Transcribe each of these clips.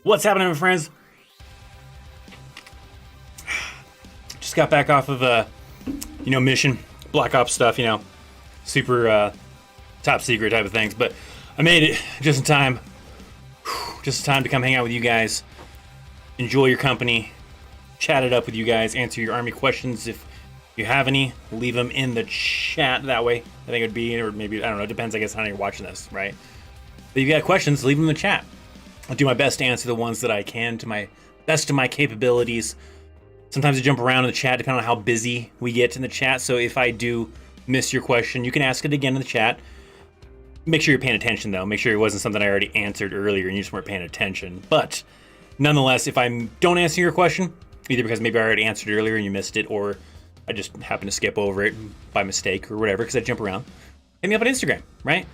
What's happening, my friends? Just got back off of mission, Black Ops stuff, super top secret type of things. But I made it just in time. Just in time to come hang out with you guys, enjoy your company, chat it up with you guys, answer your Army questions if you have any. Leave them in the chat that way. I think it would be, or maybe, I don't know, it depends, I guess, how you're watching this, right? But if you got questions, leave them in the chat. I'll do my best to answer the ones that I can to my best of my capabilities. Sometimes I jump around in the chat depending on how busy we get in the chat. So if I do miss your question, you can ask it again in the chat. Make sure you're paying attention though. Make sure it wasn't something I already answered earlier and you just weren't paying attention. But nonetheless, if I don't answer your question, either because maybe I already answered it earlier and you missed it, or I just happened to skip over it by mistake or whatever because I jump around, hit me up on Instagram, right?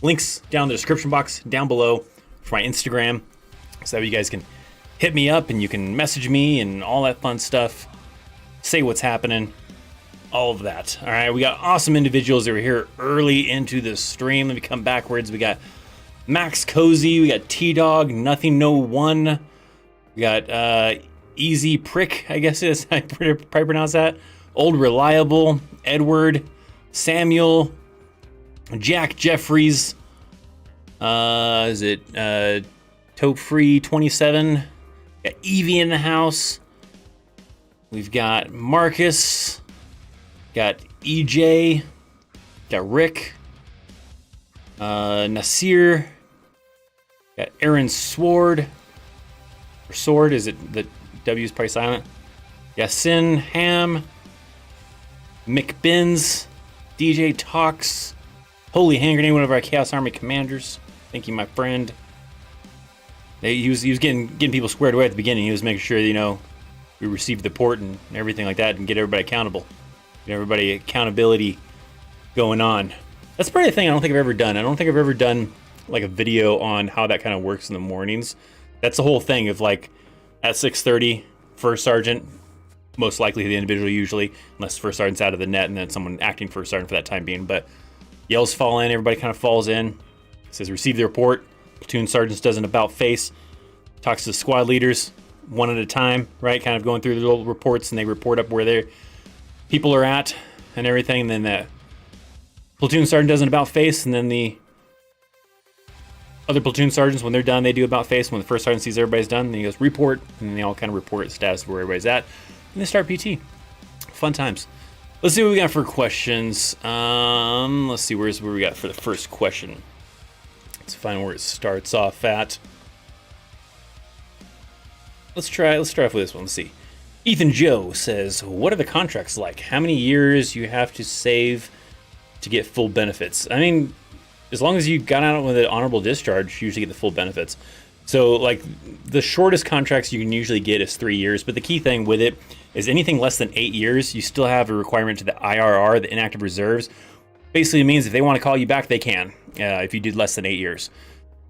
Links down in the description box down below for my Instagram, so that you guys can hit me up and you can message me and all that fun stuff. Say what's happening, all of that. All right, we got awesome individuals that were here early into the stream. Let me come backwards. We got Max Cozy, we got T-Dog, Nothing No One, we got Easy Prick, I guess is how I probably pronounce that. Old Reliable, Edward, Samuel, Jack Jeffries, is it Tote Free 27? Got Evie in the house. We've got Marcus, got EJ, got Rick, Nasir, got Aaron Sword, or Sword, is it the W is probably silent? Yasin Ham, Mick Binns, DJ Talks, Holy Hand Grenade, one of our Chaos Army commanders. Thank you, my friend. He was getting people squared away at the beginning. He was making sure, we received the port and everything like that and get everybody accountable. Get everybody accountability going on. That's probably a thing I don't think I've ever done. I don't think I've ever done like a video on how that kind of works in the mornings. That's the whole thing of like at 6:30, first sergeant, most likely the individual usually, unless first sergeant's out of the net and then someone acting first sergeant for that time being. But yells fall in, everybody kind of falls in. Says receive the report. Platoon sergeants does an about face. Talks to the squad leaders one at a time, right? Kind of going through the little reports, and they report up where their people are at and everything. And then that platoon sergeant does an about face, and then the other platoon sergeants, when they're done, they do about face. When the first sergeant sees everybody's done, then he goes report, and then they all kind of report status of where everybody's at, and they start PT. Fun times. Let's see what we got for questions. Let's see where we got for the first question. Let's find where it starts off at. Let's try off with this one. Let's see. Ethan Joe says, what are the contracts like? How many years you have to save to get full benefits? I mean, as long as you got out with an honorable discharge, you usually get the full benefits. So, like, the shortest contracts you can usually get is 3 years, but the key thing with it is anything less than 8 years, you still have a requirement to the IRR, the inactive reserves. Basically, it means if they want to call you back, they can, if you did less than 8 years.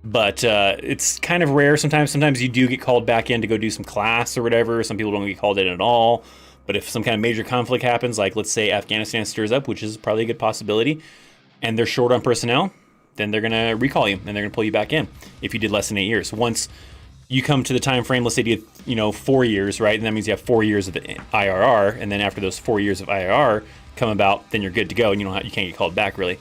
But it's kind of rare sometimes. Sometimes you do get called back in to go do some class or whatever. Some people don't get called in at all. But if some kind of major conflict happens, like let's say Afghanistan stirs up, which is probably a good possibility, and they're short on personnel, then they're going to recall you and they're going to pull you back in if you did less than 8 years. Once you come to the time frame, let's say you did 4 years, right? And that means you have 4 years of the IRR, and then after those 4 years of IRR come about, then you're good to go, and you can't get called back really.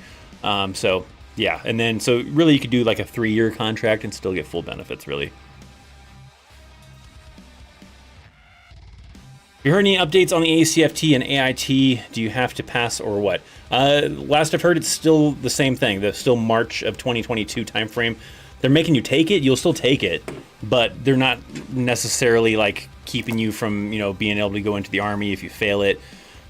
So yeah, and then so really you could do like a 3-year contract and still get full benefits really. Have you heard any updates on the ACFT and AIT? Do you have to pass or what? Last I've heard, it's still the same thing. They're still March of 2022 timeframe. They're making you take it. You'll still take it, but they're not necessarily like keeping you from being able to go into the Army if you fail it.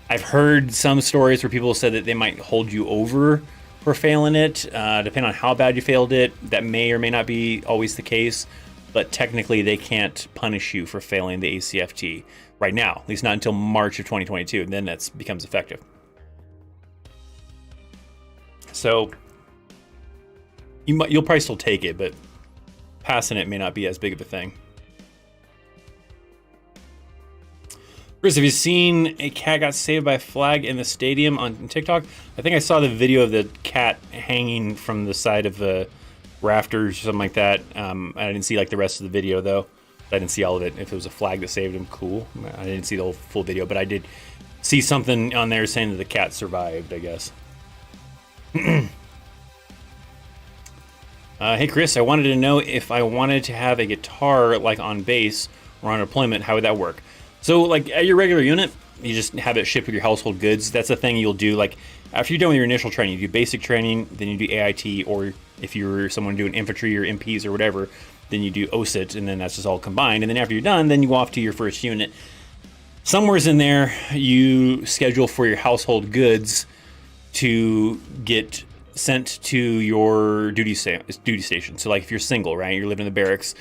I've heard some stories where people said that they might hold you over for failing it, depending on how bad you failed it. That may or may not be always the case, but technically they can't punish you for failing the ACFT right now, at least not until March of 2022, and then that becomes effective. So you'll probably still take it, but passing it may not be as big of a thing. Chris, have you seen a cat got saved by a flag in the stadium on TikTok? I think I saw the video of the cat hanging from the side of the rafters, something like that. I didn't see like the rest of the video though. I didn't see all of it. If it was a flag that saved him, cool. I didn't see the whole full video, but I did see something on there saying that the cat survived, I guess. Hey Chris, I wanted to know if I wanted to have a guitar like on base or on deployment, how would that work? So like at your regular unit, you just have it shipped with your household goods. That's the thing you'll do. Like after you're done with your initial training, you do basic training, then you do AIT, or if you're someone doing infantry or MPs or whatever, then you do OSIT, and then that's just all combined. And then after you're done, then you go off to your first unit. Somewhere's in there, you schedule for your household goods to get sent to your duty station. So like if you're single, right, you're living in the barracks,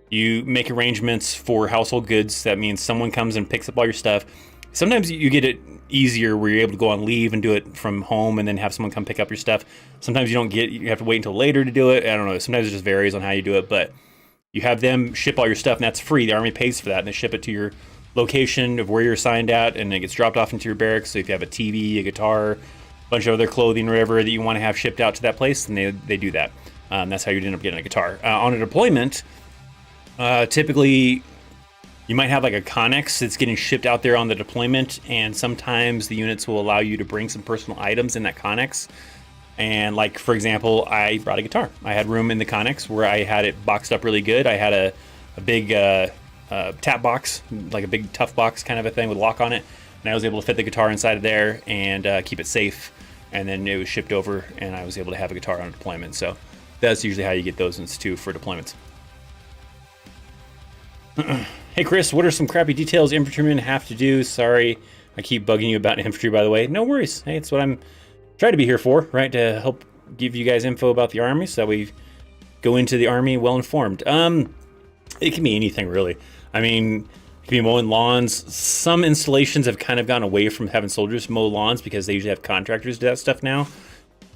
you make arrangements for household goods. That means someone comes and picks up all your stuff. Sometimes you get it easier where you're able to go on leave and do it from home and then have someone come pick up your stuff. Sometimes you have to wait until later to do it. I don't know. Sometimes it just varies on how you do it, but you have them ship all your stuff, and that's free. The Army pays for that, and they ship it to your location of where you're assigned at, and it gets dropped off into your barracks. So if you have a TV, a guitar, a bunch of other clothing or whatever that you want to have shipped out to that place, then they do that. That's how you'd end up getting a guitar. On a deployment, typically you might have like a Connex that's getting shipped out there on the deployment, and sometimes the units will allow you to bring some personal items in that Connex. And like, for example, I brought a guitar. I had room in the Connex where I had it boxed up really good. I had a big tap box, like a big tough box kind of a thing with lock on it. And I was able to fit the guitar inside of there and keep it safe. And then it was shipped over, and I was able to have a guitar on deployment. So that's usually how you get those ones too for deployments. Hey Chris, what are some crappy details infantrymen have to do? Sorry, I keep bugging you about infantry, by the way. No worries. Hey, it's what I'm trying to be here for, right? To help give you guys info about the Army so that we go into the Army well informed. It can be anything really. I mean, it can be mowing lawns. Some installations have kind of gone away from having soldiers mow lawns because they usually have contractors do that stuff now. I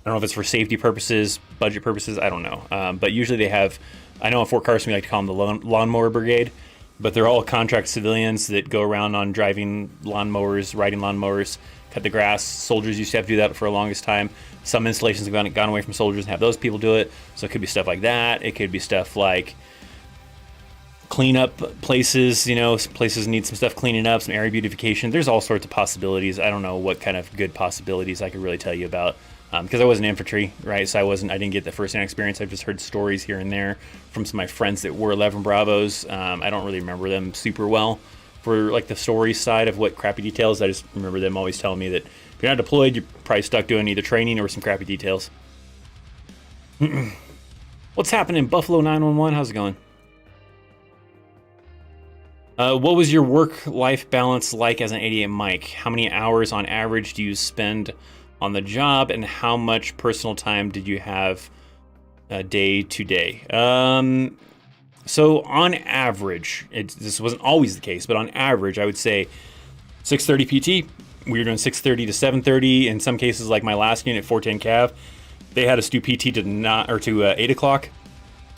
don't know if it's for safety purposes, budget purposes, I don't know. But usually they have, I know at Fort Carson we like to call them the lawnmower brigade, but they're all contract civilians that go around on driving lawnmowers, riding lawnmowers, cut the grass. Soldiers used to have to do that for the longest time. Some installations have gone away from soldiers and have those people do it. So it could be stuff like that. It could be stuff like clean up places, you know, some places need some stuff cleaning up, some area beautification. There's all sorts of possibilities. I don't know what kind of good possibilities I could really tell you about. Because I wasn't infantry, right? So I didn't get the first-hand experience. I've just heard stories here and there from some of my friends that were 11 Bravos. I don't really remember them super well for like the story side of what crappy details. I just remember them always telling me that if you're not deployed, you're probably stuck doing either training or some crappy details. What's happening, Buffalo 911? How's it going? What was your work-life balance like as an 88 Mike? How many hours on average do you spend on the job, and how much personal time did you have day to day? So on average, this wasn't always the case, but on average, I would say 6:30 PT. We were doing 6:30 to 7:30. In some cases, like my last unit, 410 Cav, they had us do PT to 8 o'clock.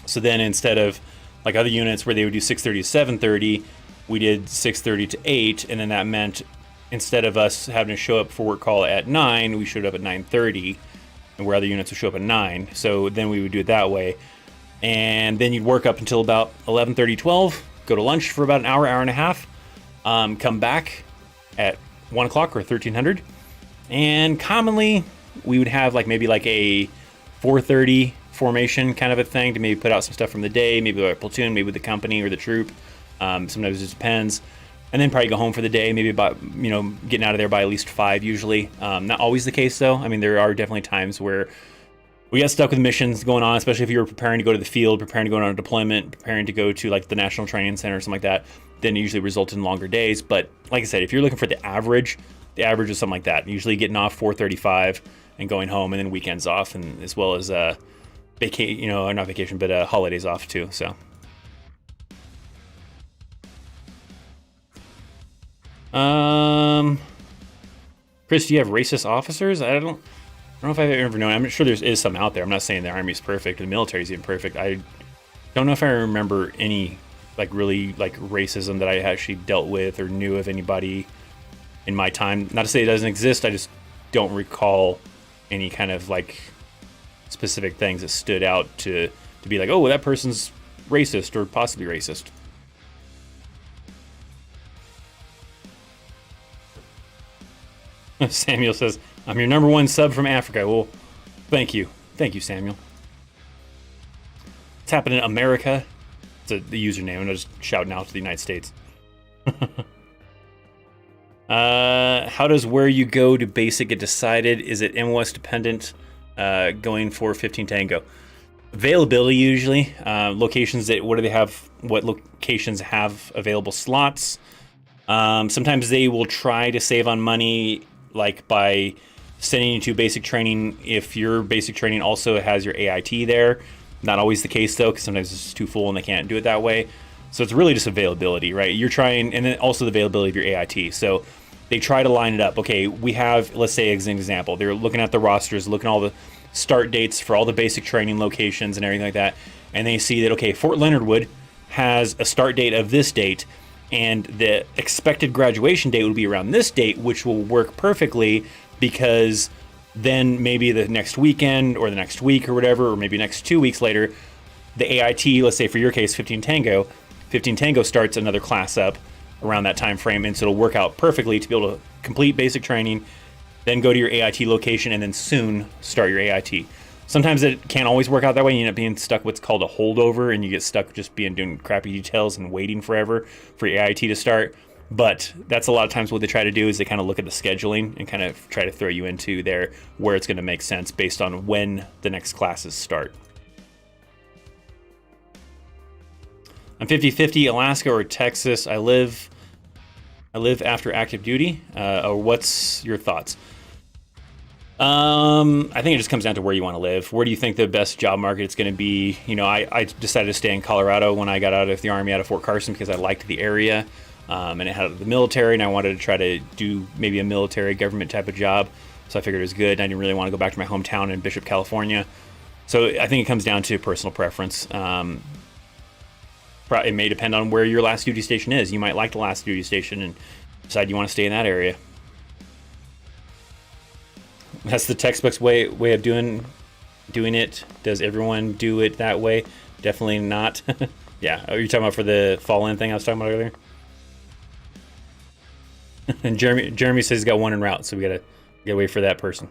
So then instead of like other units where they would do 6:30 to 7:30, we did 6:30 to 8, and then that meant instead of us having to show up for work call at 9, we showed up at 9:30, and where other units would show up at 9. So then we would do it that way. And then you'd work up until about 11:30, 12, go to lunch for about an hour, hour and a half, come back at 1 o'clock or 1300. And commonly, we would have maybe a 4:30 formation kind of a thing to maybe put out some stuff from the day, maybe with our platoon, maybe with the company or the troop. Sometimes it just depends. And then probably go home for the day, maybe about, getting out of there by at least 5 usually. Not always the case though. I mean, there are definitely times where we got stuck with missions going on, especially if you were preparing to go to the field, preparing to go on a deployment, preparing to go to the National Training Center or something like that. Then it usually results in longer days. But like I said, if you're looking for the average is something like that. Usually getting off 4:35 and going home, and then weekends off, and as well as not vacation, but holidays off too. So. Chris, do you have racist officers? I don't know if I've ever known. I'm sure there is some out there. I'm not saying the Army's perfect or the military's even perfect. I don't know if I remember any really racism that I actually dealt with or knew of anybody in my time. Not to say it doesn't exist. I just don't recall any kind of specific things that stood out to to be like, oh, that person's racist or possibly racist. Samuel says, I'm your #1 sub from Africa. Well, thank you. Thank you, Samuel. It's happening in America. It's the username. I'm just shouting out to the United States. How does where you go to basic get decided? Is it MOS dependent? Going for 15 Tango. Availability usually. Locations that, what do they have? What locations have available slots? Sometimes they will try to save on money, like by sending you to basic training if your basic training also has your AIT there. Not always the case though, because sometimes it's just too full and they can't do it that way. So it's really just availability, right? You're trying, and then also the availability of your AIT. So they try to line it up. Okay, we have, let's say as an example, they're looking at the rosters, looking at all the start dates for all the basic training locations and everything like that, and they see that, okay, Fort Leonard Wood has a start date of this date, and the expected graduation date would be around this date, which will work perfectly because then maybe the next weekend or the next week or whatever, or maybe next 2 weeks later, the AIT, let's say for your case, 15 Tango starts another class up around that time frame, and so it'll work out perfectly to be able to complete basic training, then go to your AIT location, and then soon start your AIT. Sometimes it can't always work out that way. You end up being stuck what's called a holdover, and you get stuck just doing crappy details and waiting forever for your AIT to start. But that's a lot of times what they try to do is they kind of look at the scheduling and kind of try to throw you into there where it's going to make sense based on when the next classes start. I'm 50-50, Alaska or Texas. I live after active duty. Or what's your thoughts? I think it just comes down to where you want to live. Where do you think the best job market is going to be? You know, I decided to stay in Colorado when I got out of the Army, out of Fort Carson, because I liked the area. And it had the military, and I wanted to try to do maybe a military government type of job. So I figured it was good. I didn't really want to go back to my hometown in Bishop, California. So I think it comes down to personal preference. It may depend on where your last duty station is. You might like the last duty station and decide you want to stay in that area. That's the textbook's way of doing it. Does everyone do it that way? Definitely not. Yeah. Are you talking about for the fall-in thing I was talking about earlier? And Jeremy says he's got one en route, so we gotta wait for that person.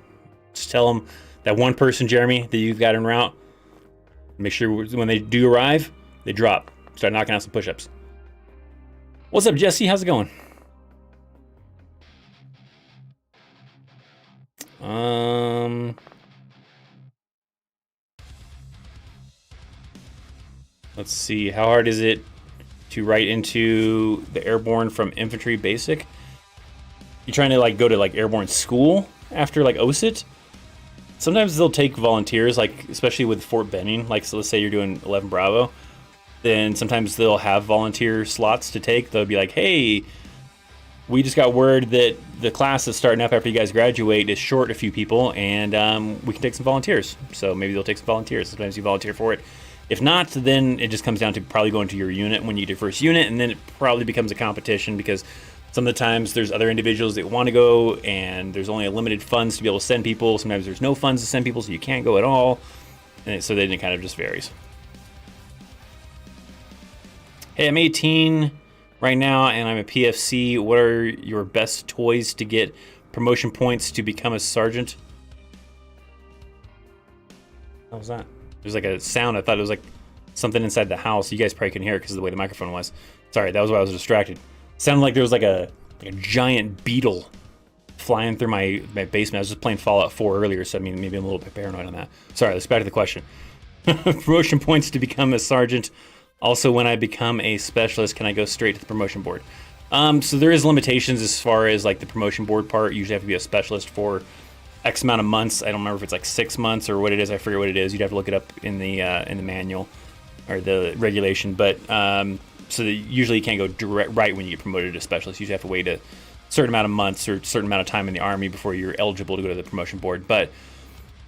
Just tell him that one person, Jeremy, that you've got en route. Make sure when they do arrive, they drop. Start knocking out some push-ups. What's up, Jesse? How's it going? Let's see. How hard is it to write into the Airborne from Infantry Basic? You trying to like go to like Airborne school after like OSIT? Sometimes they'll take volunteers, like especially with Fort Benning. Like, so let's say you're doing 11 Bravo, then sometimes they'll have volunteer slots to take. They'll be like, hey, we just got word that the class that's starting up after you guys graduate is short a few people, and we can take some volunteers. So maybe they'll take some volunteers. Sometimes you volunteer for it. If not, then it just comes down to probably going to your unit when you get your first unit, and then it probably becomes a competition because some of the times there's other individuals that want to go, and there's only a limited funds to be able to send people. Sometimes there's no funds to send people, so you can't go at all. And so then it kind of just varies. Hey, I'm 18 right now, and I'm a PFC. What are your best toys to get promotion points to become a sergeant? What was that? There's like a sound. I thought it was like something inside the house. You guys probably couldn't hear it because of the way the microphone was. Sorry, that was why I was distracted. Sounded like there was like a giant beetle flying through my basement. I was just playing Fallout 4 earlier, so I mean, maybe I'm a little bit paranoid on that. Sorry, let's back to the question. Promotion points to become a sergeant. Also, when I become a specialist, can I go straight to the promotion board? So there is limitations as far as like the promotion board part. You usually have to be a specialist for X amount of months. I don't remember if it's like 6 months or what it is. I forget what it is. You'd have to look it up in the manual or the regulation. But so usually you can't go direct right when you get promoted to specialist. You usually have to wait a certain amount of months or a certain amount of time in the Army before you're eligible to go to the promotion board. But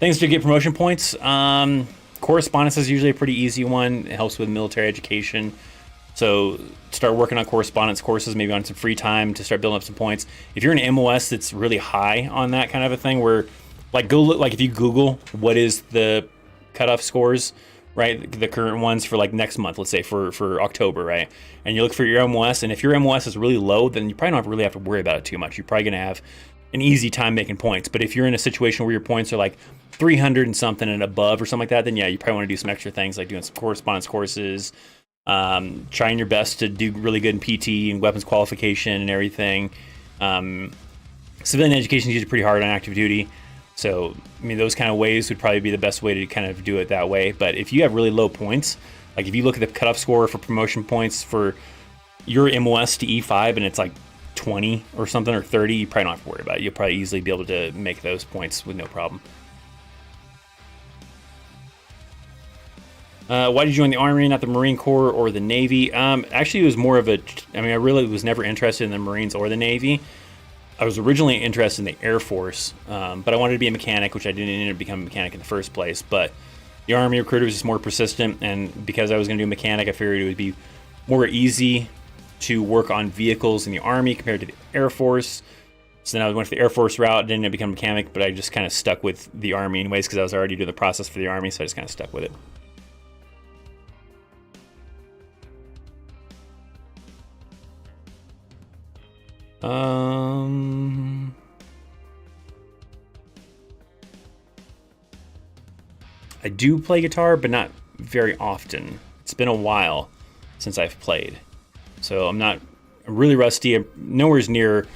things to get promotion points. Correspondence is usually a pretty easy one. It helps with military education. So start working on correspondence courses, maybe on some free time to start building up some points. If you're an MOS that's really high on that kind of a thing, where like go look, like if you Google what is the cutoff scores right? The current ones for like next month, let's say for October, right? And you look for your MOS, and if your MOS is really low, then you probably don't really have to worry about it too much. You're probably going to have an easy time making points. But if you're in a situation where your points are like 300 and something and above or something like that, then yeah, you probably want to do some extra things like doing some correspondence courses, trying your best to do really good in PT and weapons qualification and everything. Civilian education is usually pretty hard on active duty. So, I mean, those kind of ways would probably be the best way to kind of do it that way. But if you have really low points, like if you look at the cutoff score for promotion points for your MOS to E5 and it's like 20 or something or 30, you probably don't have to worry about it. You'll probably easily be able to make those points with no problem. Why did you join the Army, not the Marine Corps or the Navy? Actually, it was more of I really was never interested in the Marines or the Navy. I was originally interested in the Air Force, but I wanted to be a mechanic, which I didn't end up becoming a mechanic in the first place. But the Army recruiter was just more persistent, and because I was going to do mechanic, I figured it would be more easy to work on vehicles in the Army compared to the Air Force. So then I went for the Air Force route, didn't end up becoming a mechanic, but I just kind of stuck with the Army anyways because I was already doing the process for the Army, so I just kind of stuck with it. I do play guitar, but not very often. It's been a while since I've played. So I'm really rusty. I'm nowhere's near,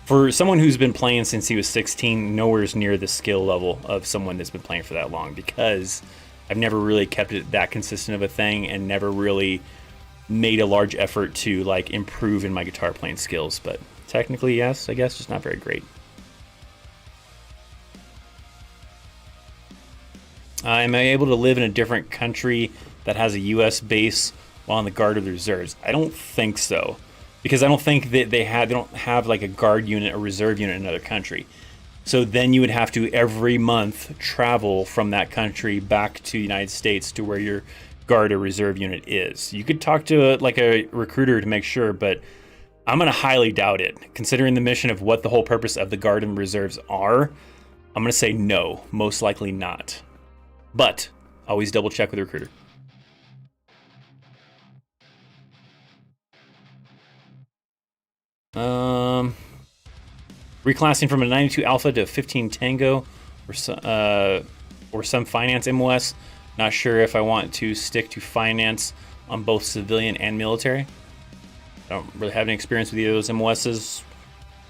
for someone who's been playing since he was 16, nowhere's near the skill level of someone that's been playing for that long, because I've never really kept it that consistent of a thing and never really made a large effort to like improve in my guitar playing skills. But technically, yes, I guess, just not very great. Am I able to live in a different country that has a U.S. base while on the guard of the reserves? I don't think so, because I don't think that they don't have like a guard unit or reserve unit in another country. So then you would have to every month travel from that country back to the United States to where your guard or reserve unit is. You could talk to a recruiter to make sure, but I'm going to highly doubt it. Considering the mission of what the whole purpose of the guard and reserves are, I'm going to say no, most likely not. But always double check with the recruiter. Reclassing from a 92 Alpha to a 15 Tango or some finance MOS. Not sure if I want to stick to finance on both civilian and military. I don't really have any experience with either of those MOSs.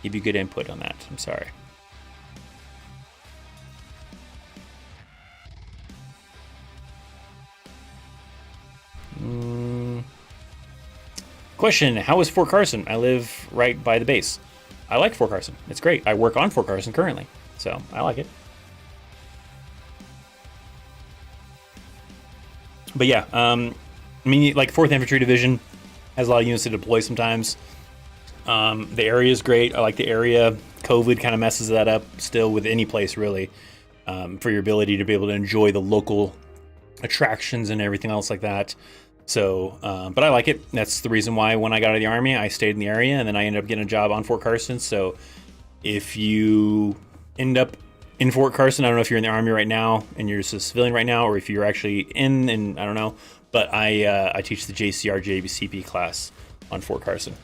Give you good input on that. I'm sorry. Question, how is Fort Carson? I live right by the base. I like Fort Carson. It's great. I work on Fort Carson currently, so I like it. But yeah, I mean, like 4th Infantry Division has a lot of units to deploy sometimes. The area is great. I like the area. COVID kind of messes that up still with any place, really, for your ability to be able to enjoy the local attractions and everything else like that. So, but I like it. That's the reason why when I got out of the Army, I stayed in the area, and then I ended up getting a job on Fort Carson. So if you end up in Fort Carson, I don't know if you're in the Army right now and you're just a civilian right now, or if you're actually in, and I don't know, but I teach the JCR JBCP class on Fort Carson.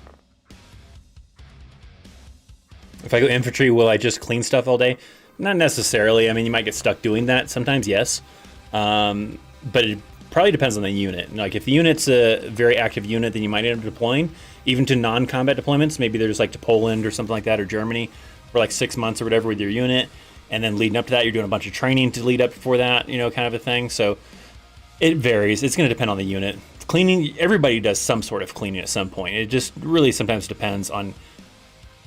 If I go infantry, will I just clean stuff all day? Not necessarily. I mean, you might get stuck doing that sometimes, yes. But it probably depends on the unit. Like if the unit's a very active unit, then you might end up deploying, even to non-combat deployments. Maybe they're just like to Poland or something like that, or Germany for like 6 months or whatever with your unit. And then leading up to that, you're doing a bunch of training to lead up before that, you know, kind of a thing. So it varies. It's going to depend on the unit. Cleaning, everybody does some sort of cleaning at some point. It just really sometimes depends on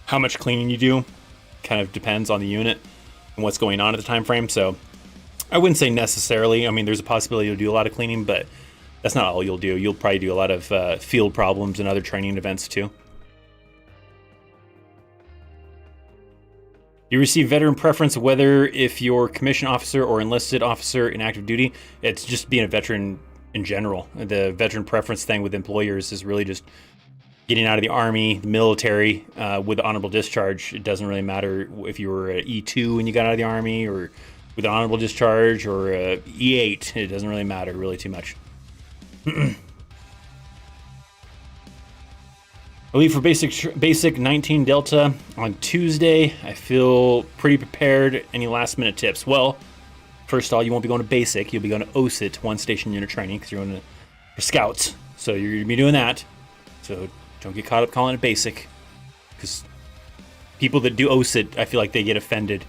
how much cleaning you do. Kind of depends on the unit and what's going on at the time frame. So I wouldn't say necessarily. I mean, there's a possibility you'll do a lot of cleaning, but that's not all you'll do. You'll probably do a lot of field problems and other training events too. You receive veteran preference whether if you're commissioned officer or enlisted officer in active duty. It's just being a veteran in general. The veteran preference thing with employers is really just getting out of the Army, the military, with honorable discharge. It doesn't really matter if you were an E2 when you got out of the Army, or with an honorable discharge or a E8. It doesn't really matter really too much. I leave for basic 19 Delta on Tuesday. I feel pretty prepared. Any last minute tips? Well, first of all, you won't be going to basic. You'll be going to OSIT, one station unit training, because you're going for scouts. So you're going to be doing that. So don't get caught up calling it basic, because people that do OSIT, I feel like they get offended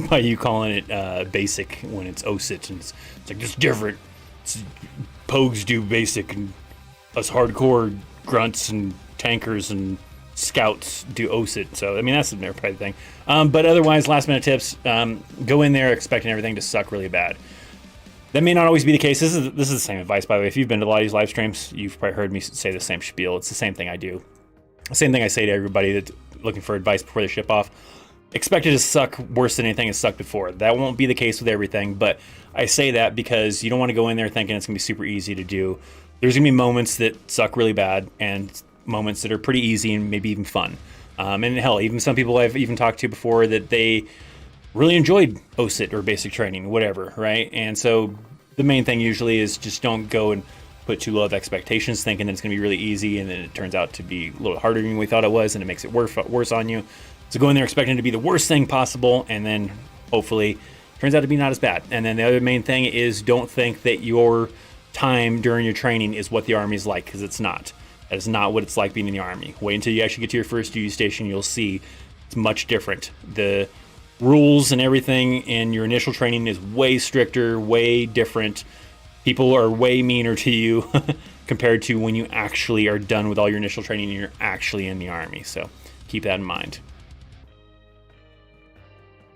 by you calling it basic when it's OSIT, and it's like, it's different. Pogues do basic, and us hardcore grunts and tankers and scouts do OSIT. So I mean, that's their probably thing. But otherwise, last minute tips: go in there expecting everything to suck really bad. That may not always be the case. This is the same advice, by the way. If you've been to a lot of these live streams, you've probably heard me say the same spiel. It's the same thing I do. The same thing I say to everybody that's looking for advice before they ship off. Expect it to suck worse than anything has sucked before. That won't be the case with everything, but I say that because you don't want to go in there thinking it's going to be super easy to do. There's going to be moments that suck really bad and moments that are pretty easy and maybe even fun. And hell, even some people I've even talked to before that they really enjoyed OSIT or basic training, whatever, right? And so the main thing usually is just don't go and put too low of expectations thinking that it's going to be really easy, and then it turns out to be a little harder than we thought it was, and it makes it worse on you. So go in there expecting it to be the worst thing possible, and then hopefully it turns out to be not as bad. And then the other main thing is don't think that your time during your training is what the Army is like, because it's not. That is not what it's like being in the Army. Wait until you actually get to your first duty station. You'll see it's much different. The rules and everything in your initial training is way stricter, way different. People are way meaner to you compared to when you actually are done with all your initial training and you're actually in the Army. So keep that in mind.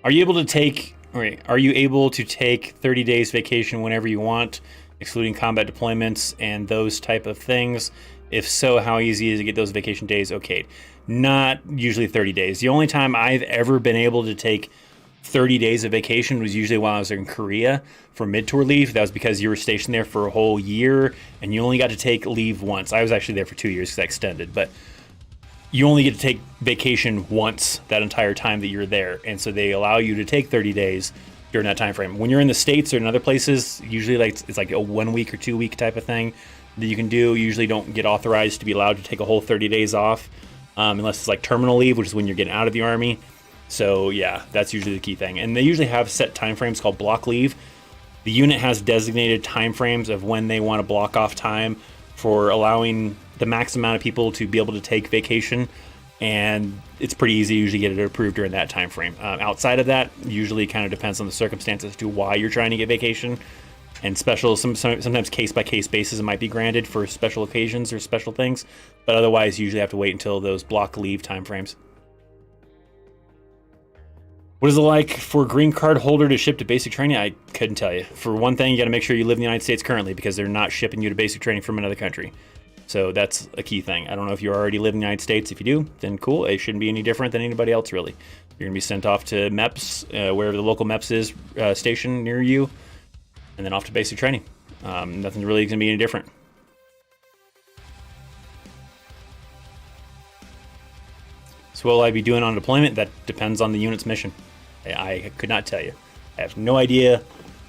Are you able to take 30 days vacation whenever you want, excluding combat deployments and those type of things? If so, how easy is it to get those vacation days okayed? Not usually 30 days. The only time I've ever been able to take 30 days of vacation was usually while I was in Korea for mid-tour leave. That was because you were stationed there for a whole year and you only got to take leave once. I was actually there for 2 years because I extended, but you only get to take vacation once that entire time that you're there. And so they allow you to take 30 days during that time frame. When you're in the States or in other places, usually it's like a 1 week or 2 week type of thing that you can do. You usually don't get authorized to be allowed to take a whole 30 days off unless it's like terminal leave, which is when you're getting out of the Army. So yeah, that's usually the key thing. And they usually have set time frames called block leave. The unit has designated time frames of when they want to block off time for allowing the max amount of people to be able to take vacation, and it's pretty easy to usually get it approved during that time frame. Outside of that, usually kind of depends on the circumstances as to why you're trying to get vacation. And sometimes case by case basis it might be granted for special occasions or special things, but otherwise you usually have to wait until those block leave time frames. What is it like for a green card holder to ship to basic training? I couldn't tell you. For one thing, you got to make sure you live in the United States currently, because they're not shipping you to basic training from another country. So that's a key thing. I don't know if you already live in the United States. If you do, then cool. It shouldn't be any different than anybody else, really. You're going to be sent off to MEPS, wherever the local MEPS is stationed near you, and then off to basic training. Nothing's really going to be any different. So what will I be doing on deployment? That depends on the unit's mission. I could not tell you. I have no idea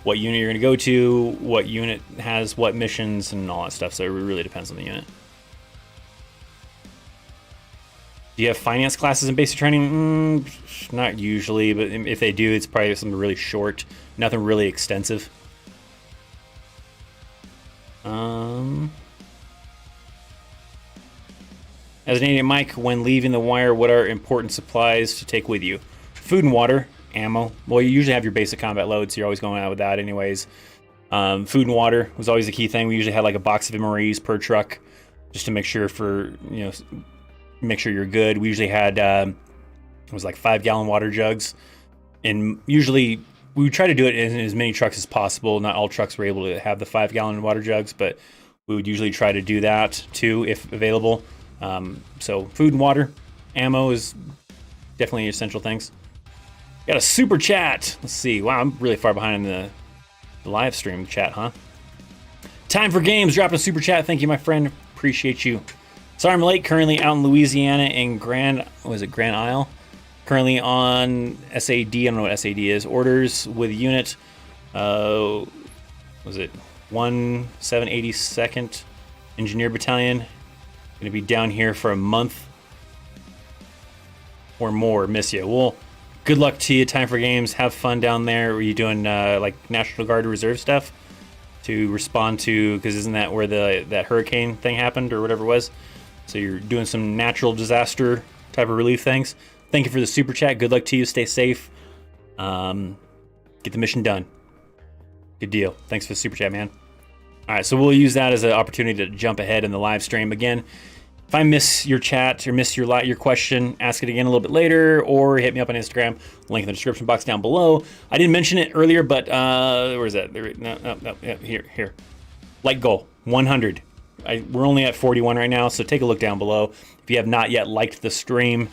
what unit you're going to go to, what unit has what missions, and all that stuff. So it really depends on the unit. Do you have finance classes in basic training? Not usually, but if they do, it's probably something really short. Nothing really extensive. As an agent Mike, when leaving the wire, what are important supplies to take with you? Food and water, ammo. Well, you usually have your basic combat load, so you're always going out with that anyways. Food and water was always a key thing. We usually had like a box of MREs per truck, just to make sure make sure you're good. We usually had it was like 5-gallon water jugs, and usually we would try to do it in as many trucks as possible. Not all trucks were able to have the 5-gallon water jugs, but we would usually try to do that too if available. So food and water, ammo is definitely essential things. Got a super chat. Let's see. Wow, I'm really far behind in the live stream chat, huh? Time for games. Dropping a super chat. Thank you, my friend. Appreciate you. Sorry I'm late. Currently out in Louisiana in Grand Isle. Currently on SAD. I don't know what SAD is. Orders with unit. Was it 1782nd Engineer Battalion? Going to be down here for a month or more. Miss you. Well, good luck to you. Time for games. Have fun down there. Are you doing like National Guard Reserve stuff to respond to? Because isn't that where that hurricane thing happened or whatever it was? So you're doing some natural disaster type of relief things. Thank you for the super chat. Good luck to you. Stay safe. Get the mission done. Good deal. Thanks for the super chat, man. All right, so we'll use that as an opportunity to jump ahead in the live stream. Again, if I miss your chat or miss your question, ask it again a little bit later, or hit me up on Instagram. Link in the description box down below. I didn't mention it earlier, but where is that? No. Yeah, here. Like goal 100. We're only at 41 right now, so take a look down below. If you have not yet liked the stream,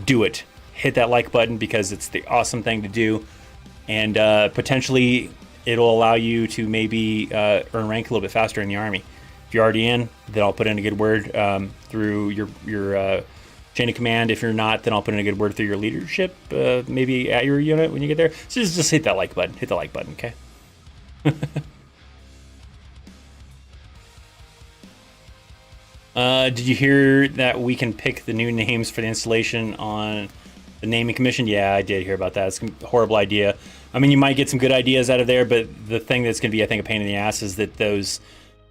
do it. Hit that like button because it's the awesome thing to do, and potentially it'll allow you to maybe earn rank a little bit faster in the Army. If you're already in, then I'll put in a good word through your chain of command. If you're not, then I'll put in a good word through your leadership, maybe at your unit when you get there. So just hit that like button. Hit the like button, okay? Did you hear that we can pick the new names for the installation on the naming commission? Yeah, I did hear about that. It's a horrible idea. I mean, you might get some good ideas out of there, but the thing that's going to be, I think, a pain in the ass is that those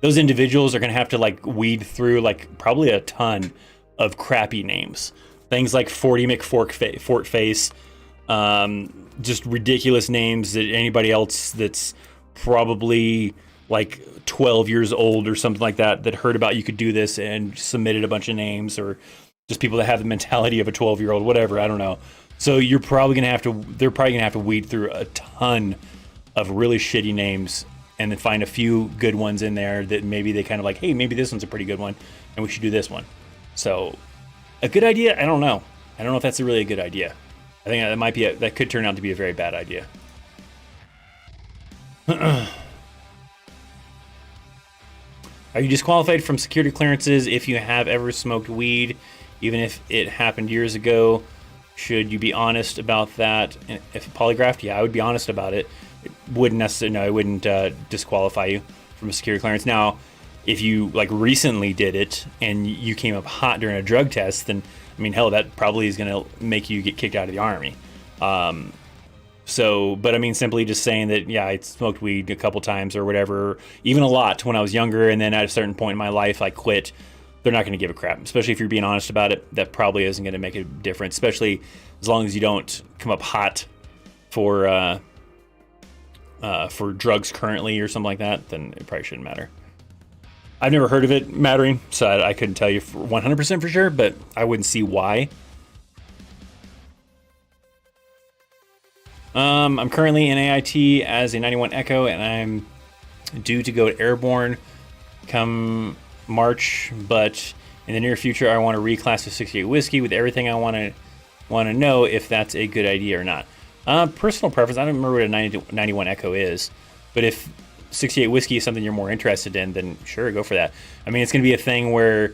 individuals are going to have to like weed through like probably a ton of crappy names. Things like 40 Fort Face, just ridiculous names that anybody else that's probably like 12 years old or something like that heard about you could do this and submitted a bunch of names, or just people that have the mentality of a 12-year-old, whatever, I don't know. So they're probably gonna have to weed through a ton of really shitty names and then find a few good ones in there that maybe they kind of like, hey, maybe this one's a pretty good one and we should do this one. So a good idea? I don't know if that's really a good idea. I think that could turn out to be a very bad idea. Are you disqualified from security clearances if you have ever smoked weed, even if it happened years ago? Should you be honest about that? If polygraphed, yeah, I would be honest about it. It wouldn't disqualify you from a security clearance. Now, if you like recently did it and you came up hot during a drug test, then I mean, hell, that probably is going to make you get kicked out of the Army. But I mean, simply just saying that, yeah, I smoked weed a couple times or whatever, even a lot when I was younger, and then at a certain point in my life, I quit. They're not going to give a crap, especially if you're being honest about it. That probably isn't going to make a difference, especially as long as you don't come up hot for drugs currently or something like that, then it probably shouldn't matter. I've never heard of it mattering, so I couldn't tell you 100% for sure, but I wouldn't see why. I'm currently in AIT as a 91 Echo, and I'm due to go to Airborne come March, but in the near future I want to reclass to 68 Whiskey with everything I want to know if that's a good idea or not. Personal preference, I don't remember what a 91 Echo is, but if 68 Whiskey is something you're more interested in, then sure, go for that. I mean, it's going to be a thing where